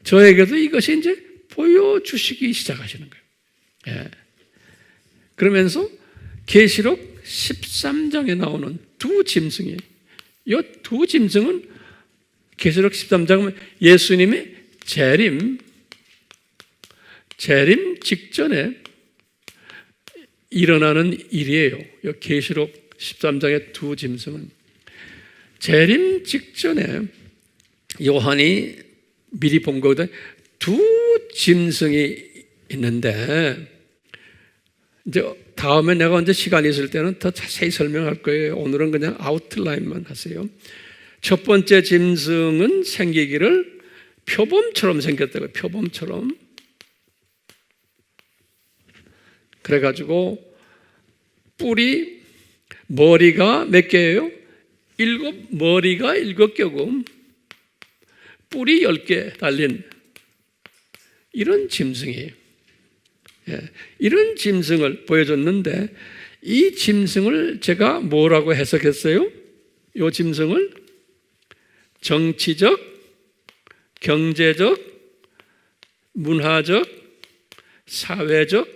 저에게도 이것이 이제 보여주시기 시작하시는 거예요. 예. 그러면서 계시록 13장에 나오는 두 짐승이에요. 이 두 짐승은 계시록 13장은 예수님이 재림 직전에 일어나는 일이에요. 이 계시록 13장의 두 짐승은 재림 직전에 요한이 미리 본 거거든. 두 짐승이 있는데 이제 다음에 내가 언제 시간이 있을 때는 더 자세히 설명할 거예요. 오늘은 그냥 아웃라인만 하세요. 첫 번째 짐승은 생기기를 표범처럼 생겼다고요. 표범처럼. 그래가지고 머리가 몇 개예요? 머리가 7개고 뿔이 10개 달린 이런 짐승이에요. 예, 이런 짐승을 보여줬는데 이 짐승을 제가 뭐라고 해석했어요? 이 짐승을 정치적, 경제적, 문화적, 사회적,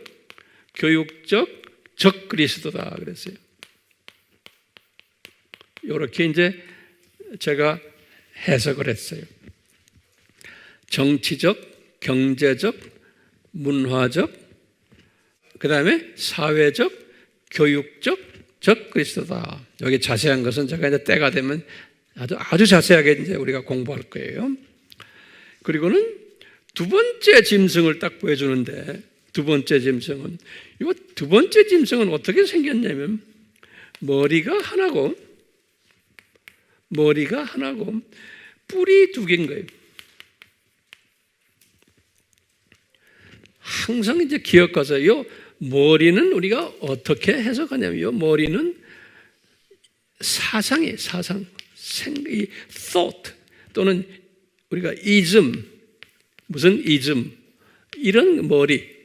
교육적, 적그리스도다 그랬어요. 이렇게 이제 제가 해석을 했어요. 정치적, 경제적, 문화적, 그 다음에 사회적, 교육적, 적 그리스도다. 여기 자세한 것은 제가 이제 때가 되면 아주 자세하게 이제 우리가 공부할 거예요. 그리고는 두 번째 짐승을 딱 보여주는데, 두 번째 짐승은, 이 두 번째 짐승은 어떻게 생겼냐면, 머리가 하나고 뿔이 두 개인 거예요. 항상 이제 기억하세요. 머리는 우리가 어떻게 해석하냐면, 이 머리는 사상, 이 thought 또는 우리가 ism, 무슨 ism, 이런 머리.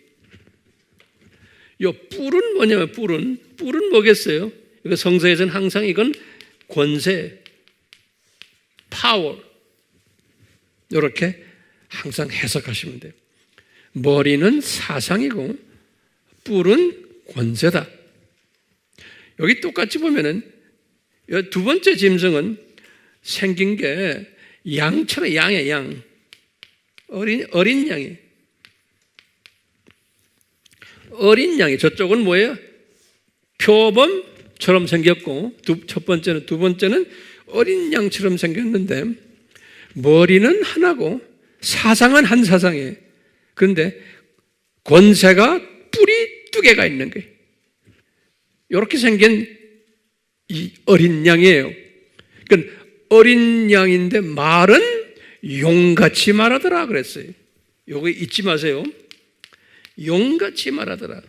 이 뿔은 뭐냐면, 뿔은 뭐겠어요? 이거 성서에서는 항상 이건 권세, 파워, 이렇게 항상 해석하시면 돼요. 머리는 사상이고 뿔은 권세다. 여기 똑같이 보면은 두 번째 짐승은 생긴 게 양처럼, 양이에요, 양. 어린 양이. 어린 양이. 저쪽은 뭐예요? 표범처럼 생겼고, 두 번째는 어린 양처럼 생겼는데, 머리는 하나고 사상은 한 사상이에요. 그런데 권세가 뿔이 두 개가 있는 거예요. 이렇게 생긴 이 어린 양이에요. 그러니까 어린 양인데 말은 용같이 말하더라 그랬어요. 요거 잊지 마세요. 용같이 말하더라.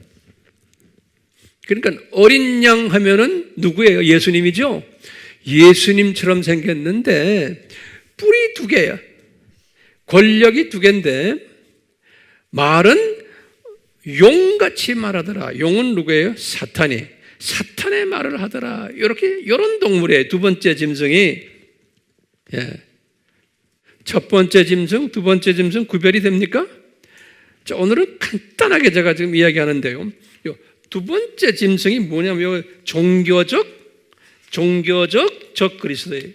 그러니까 어린 양 하면은 누구예요? 예수님이죠? 예수님처럼 생겼는데 뿔이 두 개야. 권력이 두 개인데 말은 용같이 말하더라. 용은 누구예요? 사탄의 말을 하더라. 이런 동물이에요. 두 번째 짐승이. 예. 첫 번째 짐승, 두 번째 짐승 구별이 됩니까? 자, 오늘은 간단하게 제가 지금 이야기하는데요. 두 번째 짐승이 뭐냐면 종교적 적 그리스도예요.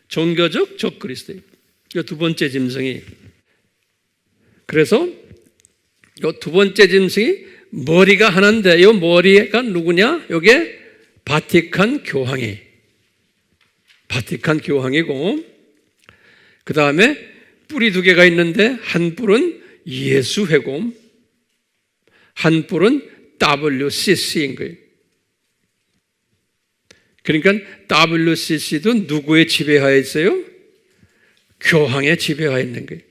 종교적 적 그리스도예요. 이 두 번째 짐승이. 그래서 이 두 번째 짐승이 머리가 하나인데 이 머리가 누구냐? 이게 바티칸 교황이고, 그 다음에 뿔이 두 개가 있는데 한 뿔은 예수회고 한 뿔은 WCC인 거예요. 그러니까 WCC도 누구의 지배하에 있어요? 교황의 지배하에 있는 거예요.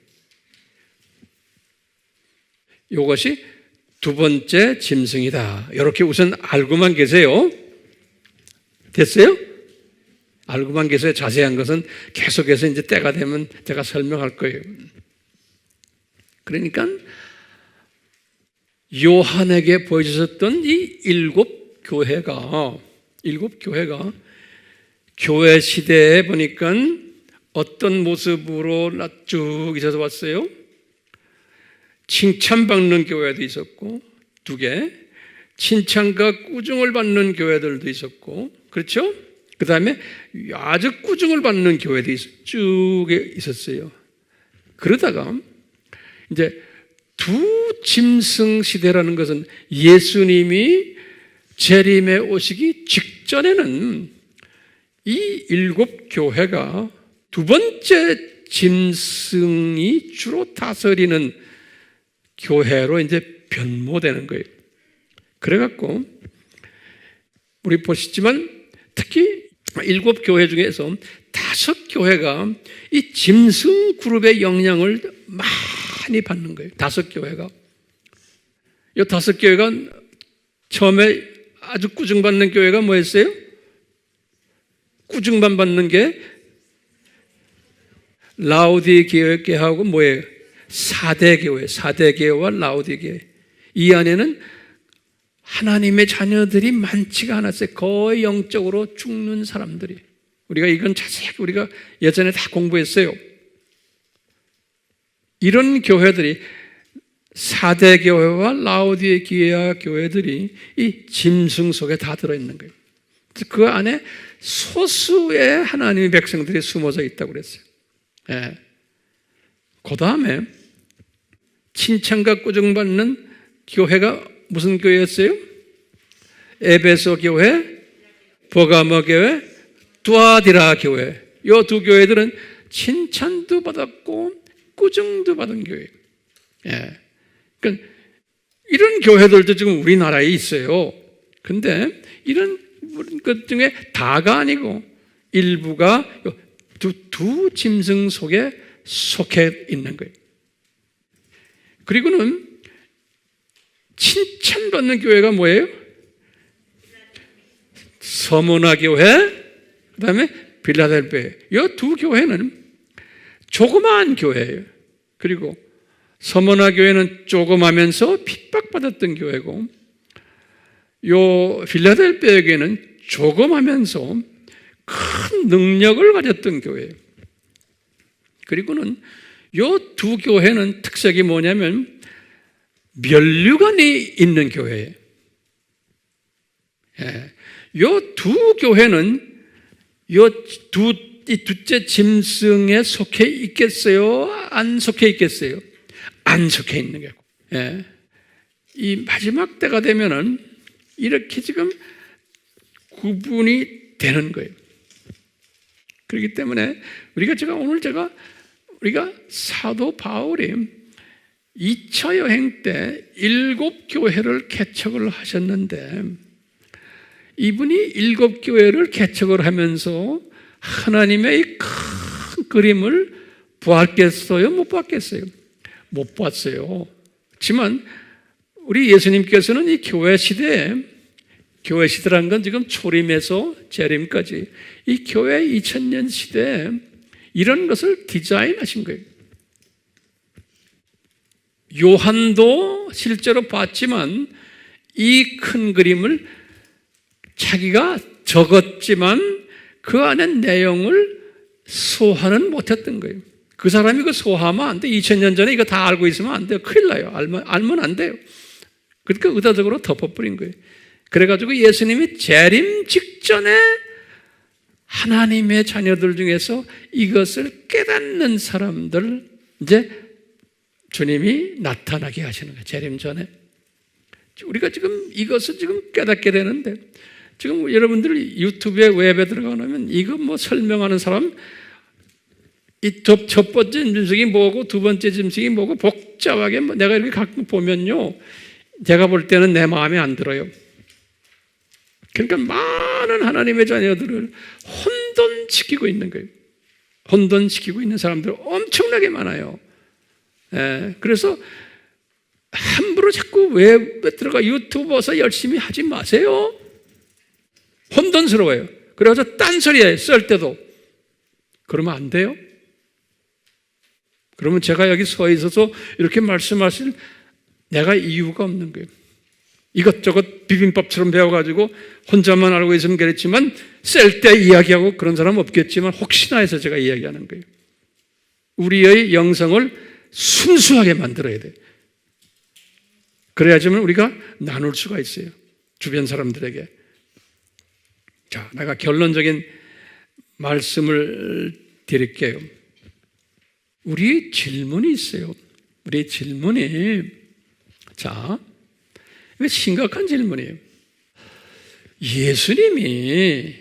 이것이 두 번째 짐승이다. 이렇게 우선 알고만 계세요. 됐어요? 알고만 계세요. 자세한 것은 계속해서 이제 때가 되면 제가 설명할 거예요. 그러니까 요한에게 보여주셨던 이 일곱 교회가 교회 시대에 보니까 어떤 모습으로 쭉 있어서 왔어요? 칭찬받는 교회도 있었고, 두 개, 칭찬과 꾸중을 받는 교회들도 있었고, 그렇죠? 그 다음에 아주 꾸중을 받는 교회도 쭉 있었어요. 그러다가 이제 두 짐승 시대라는 것은 예수님이 재림에 오시기 직전에는 이 일곱 교회가 두 번째 짐승이 주로 다스리는 교회로 이제 변모되는 거예요. 그래갖고 우리 보시지만 특히 일곱 교회 중에서 다섯 교회가 이 짐승 그룹의 영향을 많이 받는 거예요. 다섯 교회가. 이 다섯 교회가 처음에 아주 꾸중받는 교회가 뭐였어요? 꾸중만 받는 게 라우디게하고 뭐예요? 사대교회와 라우디게회. 이 안에는 하나님의 자녀들이 많지가 않았어요. 거의 영적으로 죽는 사람들이. 우리가 이건 자세히 우리가 예전에 다 공부했어요. 이런 교회들이 사대교회와 라우디게아 교회들이 이 짐승 속에 다 들어있는 거예요. 그 안에 소수의 하나님의 백성들이 숨어져 있다고 그랬어요. 예. 그 다음에 칭찬과 꾸중받는 교회가 무슨 교회였어요? 에베소 교회, 버가모 교회, 두아디라 교회. 이 두 교회들은 칭찬도 받았고 꾸중도 받은 교회. 예. 그러니까 이런 교회들도 지금 우리나라에 있어요. 근데 이런 것 중에 다가 아니고 일부가 두 짐승 속에 속해 있는 거예요. 그리고는 칭찬받는 교회가 뭐예요? 서머나 교회, 그 다음에 빌라델피아. 이 두 교회는 조그마한 교회예요. 그리고 서머나 교회는 조그마하면서 핍박받았던 교회고, 요 빌라델피아 교회는 조그마하면서 큰 능력을 가졌던 교회예요. 그리고는 요 두 교회는 특색이 뭐냐면 면류관이 있는 교회예요. 예. 요 두 교회는 이 둘째 짐승에 속해 있겠어요? 안 속해 있겠어요? 안 속해 있는 거예요. 예. 이 마지막 때가 되면은 이렇게 지금 구분이 되는 거예요. 그렇기 때문에 우리가 사도 바울이 2차 여행 때 7교회를 개척을 하셨는데, 이분이 7교회를 개척을 하면서 하나님의 큰 그림을 보았겠어요? 못 봤겠어요? 못 봤어요. 하지만 우리 예수님께서는 이 교회 시대라는 건 지금 초림에서 재림까지 이 교회 2000년 시대에 이런 것을 디자인하신 거예요. 요한도 실제로 봤지만 이 큰 그림을 자기가 적었지만 그 안에 내용을 소화는 못했던 거예요. 그 사람이 그 소화하면 안 돼. 2000년 전에 이거 다 알고 있으면 안 돼요. 큰일 나요. 알면 안 돼요. 그러니까 의도적으로 덮어버린 거예요. 그래가지고 예수님이 재림 직전에 하나님의 자녀들 중에서 이것을 깨닫는 사람들 이제 주님이 나타나게 하시는 거예요. 재림 전에. 우리가 지금 이것을 지금 깨닫게 되는데, 지금 여러분들 유튜브에 웹에 들어가 놓으면 이거 뭐 설명하는 사람, 이 첫 번째 짐승이 뭐고 두 번째 짐승이 뭐고 복잡하게 내가 이렇게 가끔 보면요, 제가 볼 때는 내 마음에 안 들어요. 그러니까 많은 하나님의 자녀들을 혼돈시키고 있는 거예요. 혼돈시키고 있는 사람들 엄청나게 많아요. 예, 그래서 함부로 자꾸 웹에 들어가 유튜브 봐서 열심히 하지 마세요. 혼돈스러워요. 그래서 딴소리에 쓸 때도. 그러면 안 돼요. 그러면 제가 여기 서 있어서 이렇게 말씀하실 내가 이유가 없는 거예요. 이것저것 비빔밥처럼 배워가지고 혼자만 알고 있으면 그랬지만 쓸 때 이야기하고 그런 사람 없겠지만 혹시나 해서 제가 이야기하는 거예요. 우리의 영성을 순수하게 만들어야 돼요. 그래야지만 우리가 나눌 수가 있어요. 주변 사람들에게. 자, 내가 결론적인 말씀을 드릴게요. 우리 질문이 있어요. 우리 질문이, 자, 이거 심각한 질문이에요. 예수님이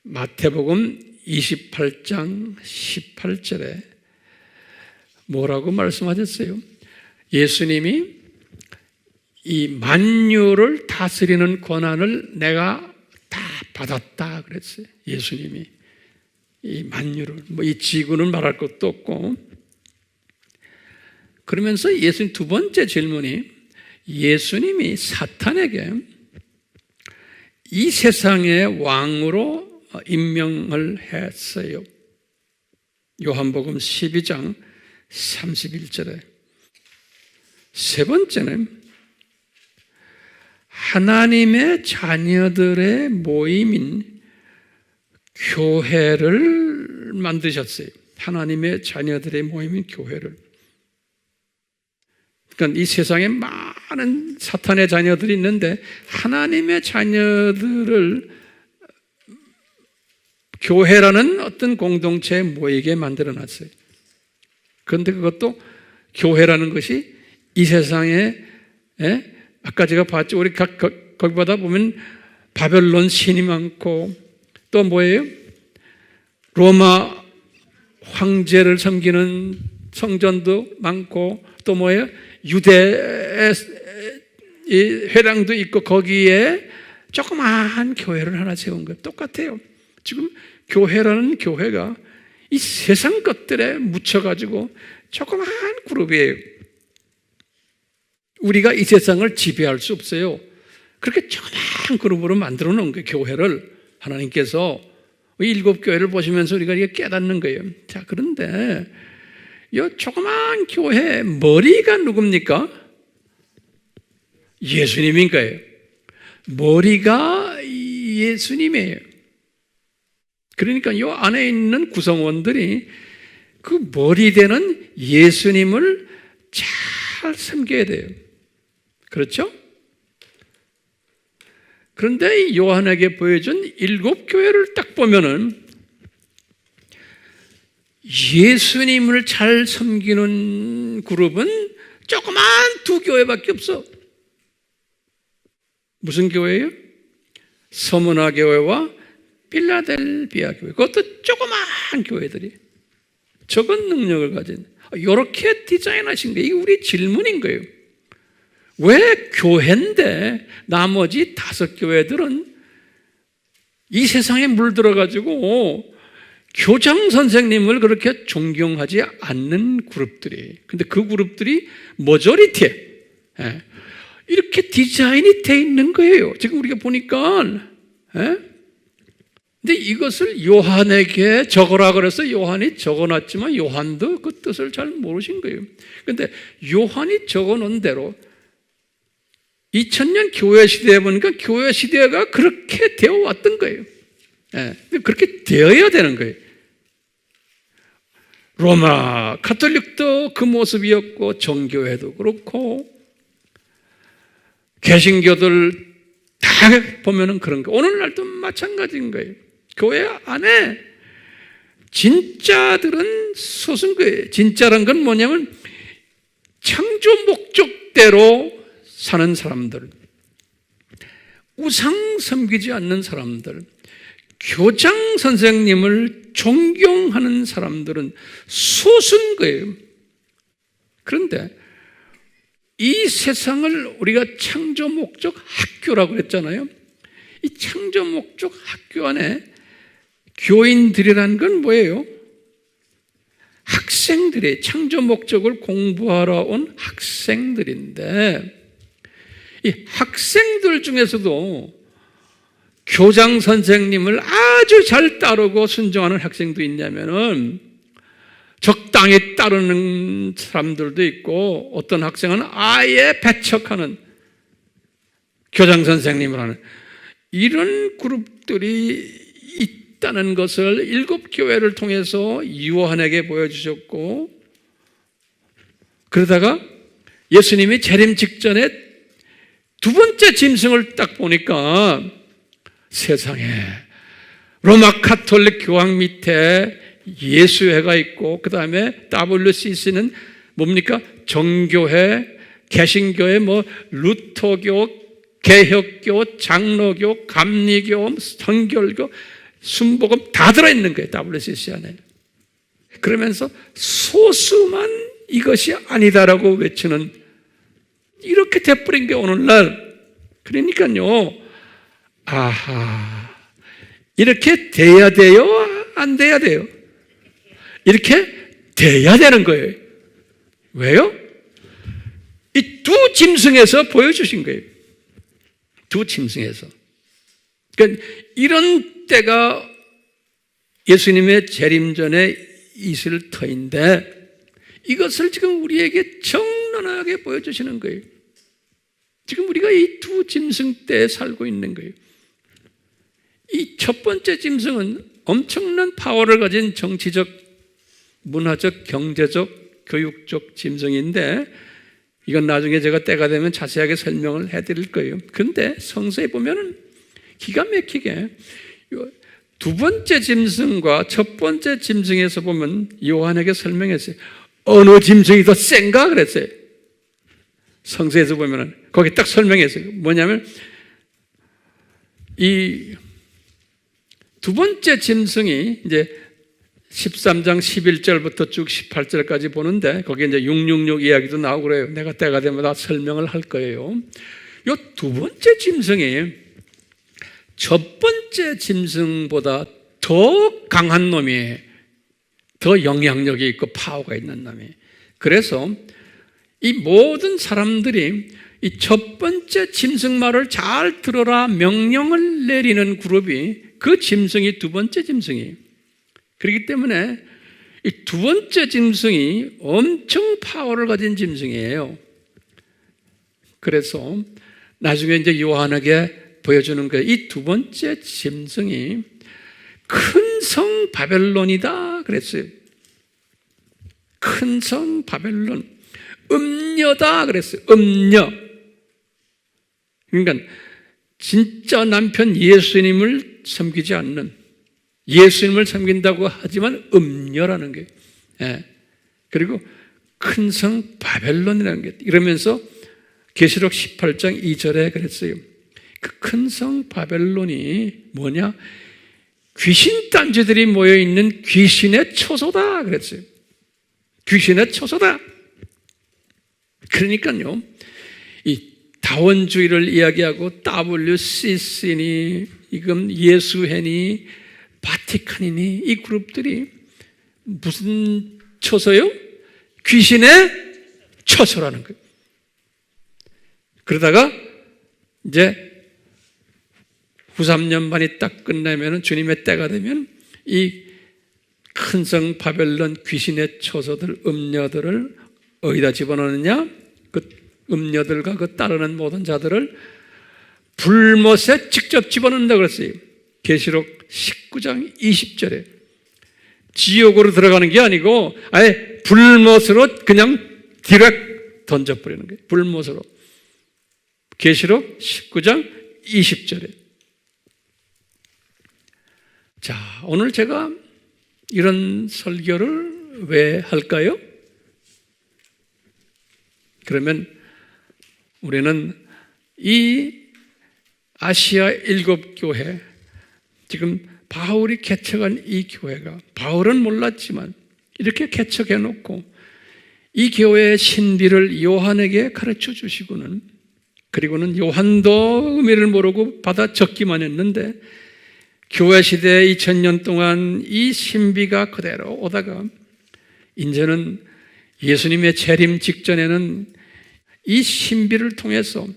마태복음 28장 18절에 뭐라고 말씀하셨어요? 예수님이 이 만유를 다스리는 권한을 내가 다 받았다 그랬어요. 예수님이 이 만유를, 뭐 이 지구는 말할 것도 없고. 그러면서 예수님 두 번째 질문이, 예수님이 사탄에게 이 세상의 왕으로 임명을 했어요. 요한복음 12장 31절에. 세 번째는 하나님의 자녀들의 모임인 교회를 만드셨어요. 하나님의 자녀들의 모임인 교회를. 그러니까 이 세상에 많은 사탄의 자녀들이 있는데 하나님의 자녀들을 교회라는 어떤 공동체에 모이게 만들어 놨어요. 그런데 그것도 교회라는 것이 이 세상에 예? 아까 제가 봤죠. 우리 거기보다 보면 바벨론 신이 많고 또 뭐예요? 로마 황제를 섬기는 성전도 많고 또 뭐예요? 유대 회당도 있고 거기에 조그마한 교회를 하나 세운 거예요. 똑같아요. 지금 교회라는 교회가 이 세상 것들에 묻혀가지고 조그마한 그룹이에요. 우리가 이 세상을 지배할 수 없어요. 그렇게 조그마한 그룹으로 만들어 놓은 거예요. 교회를 하나님께서 일곱 교회를 보시면서 우리가 이게 깨닫는 거예요. 자, 그런데 이 조그마한 교회 머리가 누굽니까? 예수님인 거예요. 머리가 예수님이에요. 그러니까 이 안에 있는 구성원들이 그 머리 되는 예수님을 잘 섬겨야 돼요. 그렇죠? 그런데 요한에게 보여준 일곱 교회를 딱 보면은 예수님을 잘 섬기는 그룹은 조그만 두 교회밖에 없어. 무슨 교회예요? 서문화 교회와 필라델비아 교회. 그것도 조그만 교회들이 적은 능력을 가진 이렇게 디자인하신 거예요. 이게 우리 질문인 거예요. 왜 교회인데 나머지 5교회들은 이 세상에 물들어가지고 교장 선생님을 그렇게 존경하지 않는 그룹들이. 근데 그 그룹들이 머저리티에 이렇게 디자인이 돼 있는 거예요. 지금 우리가 보니까. 근데 이것을 요한에게 적어라 그래서 요한이 적어놨지만 요한도 그 뜻을 잘 모르신 거예요. 근데 요한이 적어놓은 대로 2000년 교회 시대에 보니까 교회 시대가 그렇게 되어 왔던 거예요. 그렇게 되어야 되는 거예요. 로마 가톨릭도 그 모습이었고 정교회도 그렇고 개신교들 다 보면은 그런 거. 오늘날도 마찬가지인 거예요. 교회 안에 진짜들은 솟은 거예요. 진짜란 건 뭐냐면 창조 목적대로 사는 사람들, 우상 섬기지 않는 사람들, 교장 선생님을 존경하는 사람들은 솟은 거예요. 그런데 이 세상을 우리가 창조 목적 학교라고 했잖아요. 이 창조 목적 학교 안에 교인들이라는 건 뭐예요? 학생들이 창조 목적을 공부하러 온 학생들인데 이 학생들 중에서도 교장 선생님을 아주 잘 따르고 순종하는 학생도 있냐면은 적당히 따르는 사람들도 있고 어떤 학생은 아예 배척하는 교장 선생님을 하는 이런 그룹들이 있다는 것을 7교회를 통해서 요한에게 보여주셨고 그러다가 예수님이 재림 직전에 두 번째 짐승을 딱 보니까 세상에 로마 가톨릭 교황 밑에 예수회가 있고 그 다음에 WCC는 뭡니까? 정교회, 개신교회, 루터교, 개혁교, 장로교, 감리교, 성결교, 순복음 다 들어있는 거예요. WCC 안에. 그러면서 소수만 이것이 아니다라고 외치는 이렇게 돼버린 게 오늘날. 그러니까요. 아하. 이렇게 돼야 돼요? 안 돼야 돼요? 이렇게 돼야 되는 거예요. 왜요? 이 두 짐승에서 보여주신 거예요. 두 짐승에서. 그러니까 이런 때가 예수님의 재림 전에 있을 터인데 이것을 지금 우리에게 정론하게 보여주시는 거예요. 지금 우리가 이 두 짐승 때에 살고 있는 거예요. 이 첫 번째 짐승은 엄청난 파워를 가진 정치적, 문화적, 경제적, 교육적 짐승인데 이건 나중에 제가 때가 되면 자세하게 설명을 해드릴 거예요. 그런데 성서에 보면은 기가 막히게 두 번째 짐승과 첫 번째 짐승에서 보면 요한에게 설명했어요. 어느 짐승이 더 센가 그랬어요. 성서에서 보면은 거기 딱 설명했어요. 뭐냐면 이 두 번째 짐승이 이제 13장 11절부터 쭉 18절까지 보는데 거기에 이제 666 이야기도 나오고 그래요. 내가 때가 되면 다 설명을 할 거예요. 이 두 번째 짐승이 첫 번째 짐승보다 더 강한 놈이, 더 영향력이 있고 파워가 있는 놈이. 그래서 이 모든 사람들이 이 첫 번째 짐승 말을 잘 들어라 명령을 내리는 그룹이 그 짐승이 두 번째 짐승이. 그렇기 때문에 이 두 번째 짐승이 엄청 파워를 가진 짐승이에요. 그래서 나중에 이제 요한에게 보여주는 거예요. 이 두 번째 짐승이 큰 성 바벨론이다 그랬어요. 큰 성 바벨론, 음녀다 그랬어요. 음녀. 그러니까 진짜 남편 예수님을 섬기지 않는, 예수님을 섬긴다고 하지만 음녀라는 거예요. 예. 그리고 큰 성 바벨론이라는 게, 이러면서 계시록 18장 2절에 그랬어요. 그 큰 성 바벨론이 뭐냐? 귀신 딴지들이 모여있는 귀신의 처소다 그랬어요. 귀신의 처소다. 그러니까요, 이 다원주의를 이야기하고 WCC니 이건 예수회니 바티칸이니 이 그룹들이 무슨 처소요? 귀신의 처소라는 거예요. 그러다가 이제 후 3년반이 딱 끝나면, 주님의 때가 되면 이 큰 성 바벨론 귀신의 처소들, 음녀들을 어디다 집어넣느냐? 그 음녀들과 그 따르는 모든 자들을 불못에 직접 집어넣는다고 그랬어요. 계시록 19장 20절에 지옥으로 들어가는 게 아니고 아예 불못으로 그냥 디렉 던져버리는 거예요. 불못으로. 계시록 19장 20절에. 자, 오늘 제가 이런 설교를 왜 할까요? 그러면 우리는 이 아시아 7교회, 지금 바울이 개척한 이 교회가, 바울은 몰랐지만 이렇게 개척해 놓고 이 교회의 신비를 요한에게 가르쳐 주시고는, 그리고는 요한도 의미를 모르고 받아 적기만 했는데 교회 시대 2000년 동안 이 신비가 그대로 오다가 이제는 예수님의 재림 직전에는 이 신비를 통해서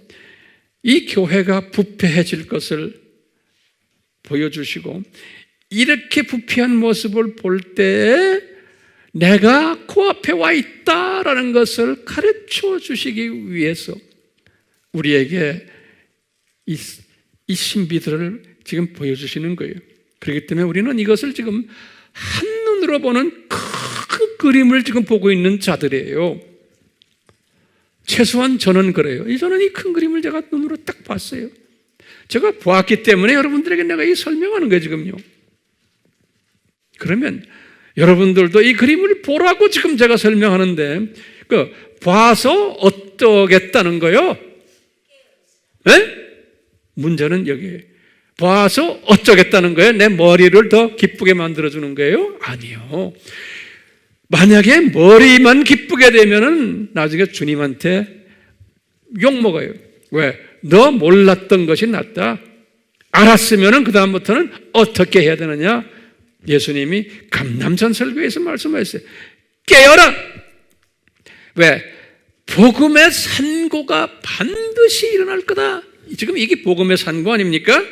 이 교회가 부패해질 것을 보여주시고, 이렇게 부패한 모습을 볼 때에 내가 코앞에 와 있다라는 것을 가르쳐 주시기 위해서 우리에게 이 신비들을 지금 보여주시는 거예요. 그렇기 때문에 우리는 이것을 지금 한눈으로 보는 큰 그림을 지금 보고 있는 자들이에요. 최소한 저는 그래요. 저는 이 큰 그림을 제가 눈으로 딱 봤어요. 제가 보았기 때문에 여러분들에게 내가 이 설명하는 거예요, 지금요. 그러면 여러분들도 이 그림을 보라고 지금 제가 설명하는데, 봐서 어떠겠다는 거요? 네? 문제는 여기에요. 봐서 어쩌겠다는 거예요? 내 머리를 더 기쁘게 만들어주는 거예요? 아니요. 만약에 머리만 기쁘게 되면은 나중에 주님한테 욕먹어요. 왜? 너 몰랐던 것이 낫다. 알았으면은 그다음부터는 어떻게 해야 되느냐? 예수님이 감람산 설교에서 말씀하셨어요. 깨어라! 왜? 복음의 산고가 반드시 일어날 거다. 지금 이게 복음의 산고 아닙니까?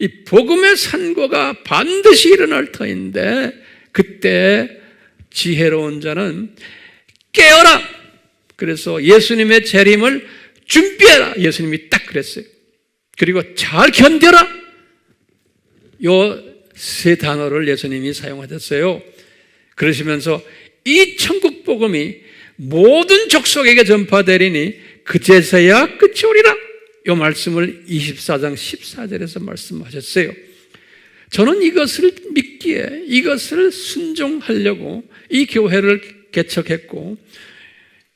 이 복음의 산고가 반드시 일어날 터인데, 그때 지혜로운 자는 깨어라! 그래서 예수님의 재림을 준비해라! 예수님이 딱 그랬어요. 그리고 잘 견뎌라! 요 세 단어를 예수님이 사용하셨어요. 그러시면서 이 천국 복음이 모든 족속에게 전파되리니 그제서야 끝이 오리라. 이 말씀을 24장 14절에서 말씀하셨어요. 저는 이것을 믿기에, 이것을 순종하려고 이 교회를 개척했고,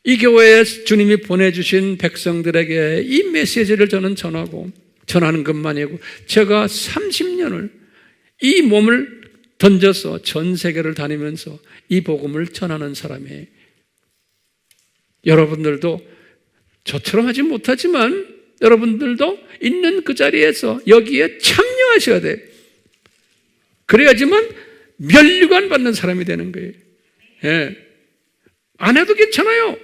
이 교회에 주님이 보내주신 백성들에게 이 메시지를 저는 전하는 것만이 아니고 제가 30년을 이 몸을 던져서 전 세계를 다니면서 이 복음을 전하는 사람이에요. 여러분들도 저처럼 하지 못하지만 여러분들도 있는 그 자리에서 여기에 참여하셔야 돼요. 그래야지만 면류관 받는 사람이 되는 거예요. 예. 안 해도 괜찮아요.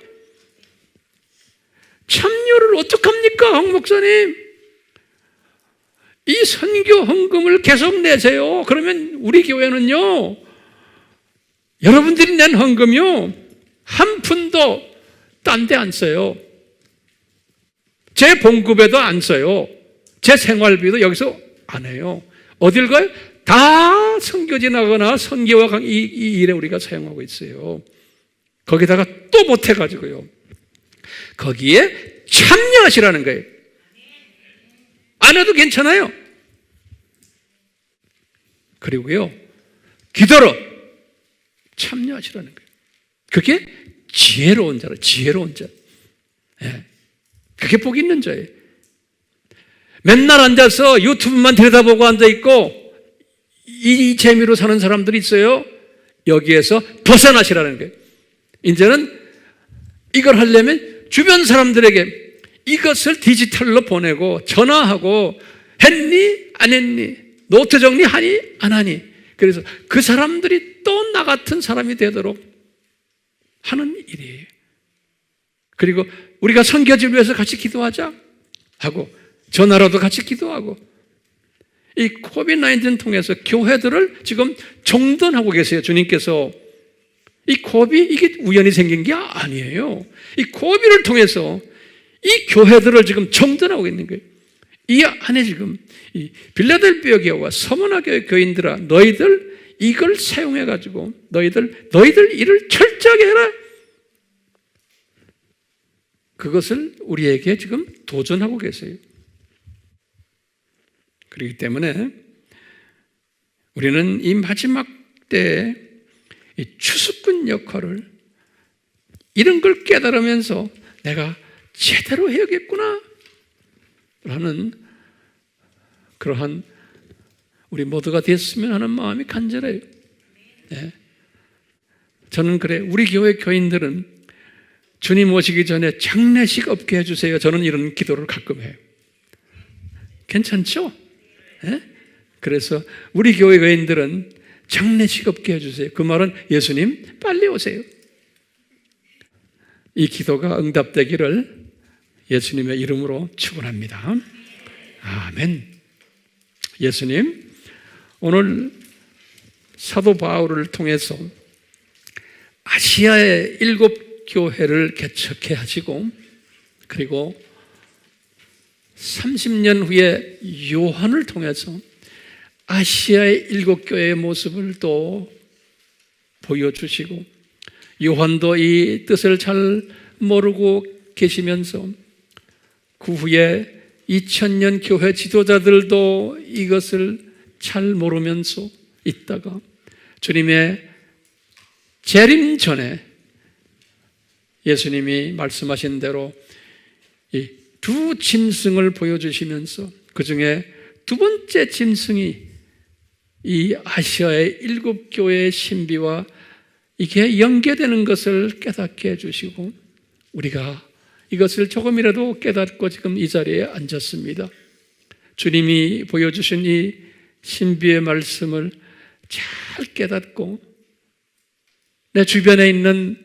참여를 어떡합니까, 황 목사님? 이 선교 헌금을 계속 내세요. 그러면 우리 교회는요, 여러분들이 낸 헌금이요, 한 푼도 딴 데 안 써요. 제 봉급에도 안 써요. 제 생활비도 여기서 안 해요. 어딜 가요? 다 선교지 나거나 선교와 이 일에 우리가 사용하고 있어요. 거기다가 또 못해가지고요, 거기에 참여하시라는 거예요. 안 해도 괜찮아요. 그리고요, 기도로 참여하시라는 거예요. 그게 지혜로운 자라, 지혜로운 자. 예. 그게 복 있는 자예요. 맨날 앉아서 유튜브만 들여다보고 앉아있고 이 재미로 사는 사람들이 있어요. 여기에서 벗어나시라는 거예요. 이제는 이걸 하려면 주변 사람들에게 이것을 디지털로 보내고 전화하고, 했니? 안 했니? 노트 정리하니? 안 하니? 그래서 그 사람들이 또 나 같은 사람이 되도록 하는 일이에요. 그리고 우리가 선교지를 위해서 같이 기도하자 하고, 전화로도 같이 기도하고, 이 코비드-19 통해서 교회들을 지금 정돈하고 계세요. 주님께서 이 코비, 이게 우연히 생긴 게 아니에요. 이 코비를 통해서 이 교회들을 지금 정돈하고 있는 거예요. 이 안에 지금 이 빌라델비아 교회와 서머나 교회 교인들아, 너희들 이걸 사용해가지고 너희들 일을 철저하게 해라. 그것을 우리에게 지금 도전하고 계세요. 그렇기 때문에 우리는 이 마지막 때에 이 추수꾼 역할을, 이런 걸 깨달으면서 내가 제대로 해야겠구나 라는 그러한 우리 모두가 됐으면 하는 마음이 간절해요. 네. 저는 그래, 우리 교회 교인들은 주님 오시기 전에 장례식 없게 해주세요. 저는 이런 기도를 가끔 해요. 괜찮죠? 네? 그래서 우리 교회 교인들은 장례식 없게 해주세요. 그 말은 예수님 빨리 오세요. 이 기도가 응답되기를 예수님의 이름으로 축원합니다. 아멘. 예수님, 오늘 사도 바울을 통해서 아시아의 7 교회를 개척해 하시고, 그리고 30년 후에 요한을 통해서 아시아의 7 교회의 모습을 또 보여주시고, 요한도 이 뜻을 잘 모르고 계시면서 그 후에 2000년 교회 지도자들도 이것을 잘 모르면서 있다가 주님의 재림 전에 예수님이 말씀하신 대로 이 2 짐승을 보여주시면서 그 중에 2번째 짐승이 이 아시아의 7 교회의 신비와 이게 연계되는 것을 깨닫게 해주시고, 우리가 이것을 조금이라도 깨닫고 지금 이 자리에 앉았습니다. 주님이 보여주신 이 신비의 말씀을 잘 깨닫고 내 주변에 있는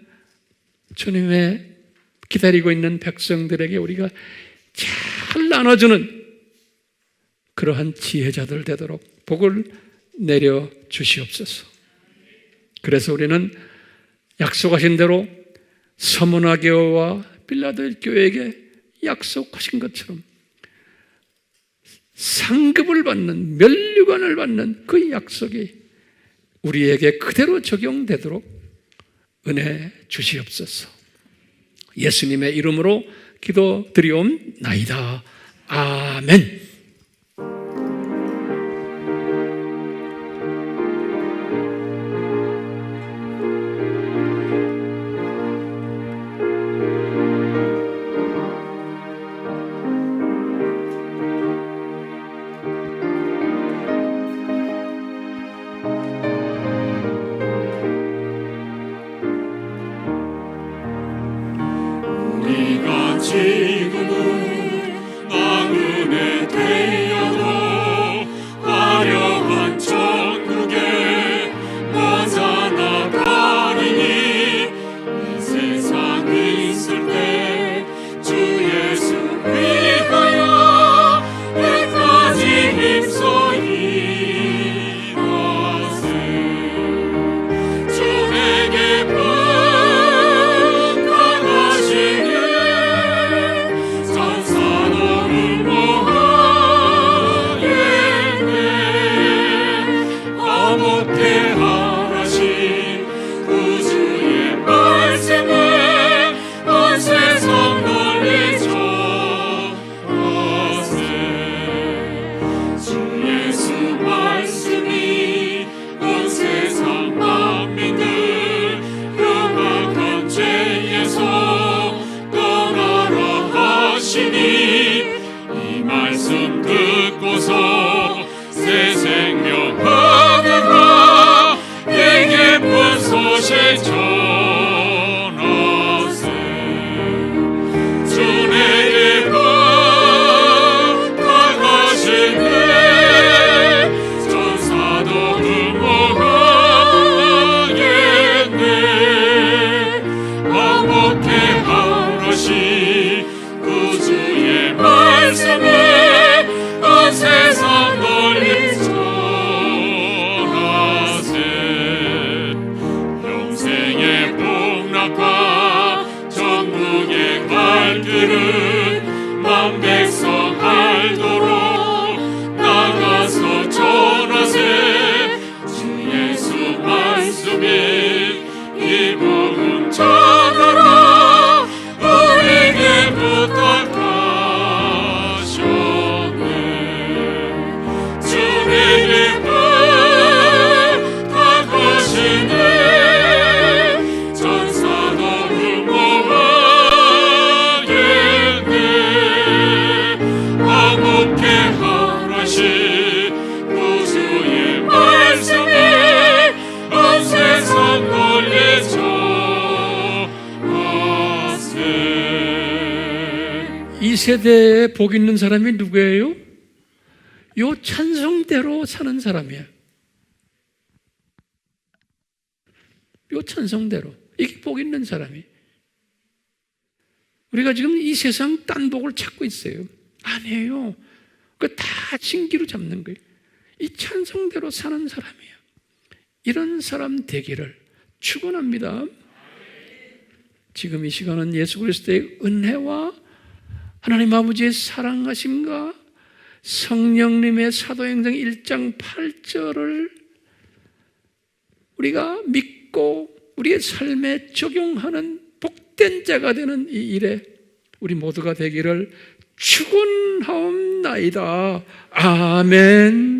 주님의 기다리고 있는 백성들에게 우리가 잘 나눠주는 그러한 지혜자들 되도록 복을 내려 주시옵소서. 그래서 우리는 약속하신 대로 서머나 교회와 빌라델 교회에게 약속하신 것처럼 상급을 받는, 면류관을 받는 그 약속이 우리에게 그대로 적용되도록 은혜 주시옵소서. 예수님의 이름으로 기도드리옵나이다. 아멘. 얻고서 새 생명 얻으라. 이 기쁜 소식 전하세. 주 내게 부탁하시네. 전사도 흠모하겠네. 반복해 하나씩 구주의 말씀을 온 세상 널리 전하세. 영생의 복락과 천국의 갈 길은 만 백성 알도록 나가서 전하세. 주 예수 말씀이 이 복음 전하라. 우리에게 부탁하셨네. 주 내게 부탁하시네. 전사도 흠모하겠네. 반복해 하나씩 구주의 말씀이 온 세상 널리 전하세. 이 세대에 복 있는 사람이 누구예요? 요 찬송대로 사는 사람이에요. 요 찬송대로. 이게 복 있는 사람이. 우리가 지금 이 세상 딴 복을 찾고 있어요. 아니에요. 그거 다 신기로 잡는 거예요. 이 찬송대로 사는 사람이에요. 이런 사람 되기를 축원합니다. 지금 이 시간은 예수 그리스도의 은혜와 하나님 아버지의 사랑하심과 성령님의 사도행전 1장 8절을 우리가 믿고 우리의 삶에 적용하는 복된 자가 되는 이 일에 우리 모두가 되기를 축원하옵나이다. 아멘.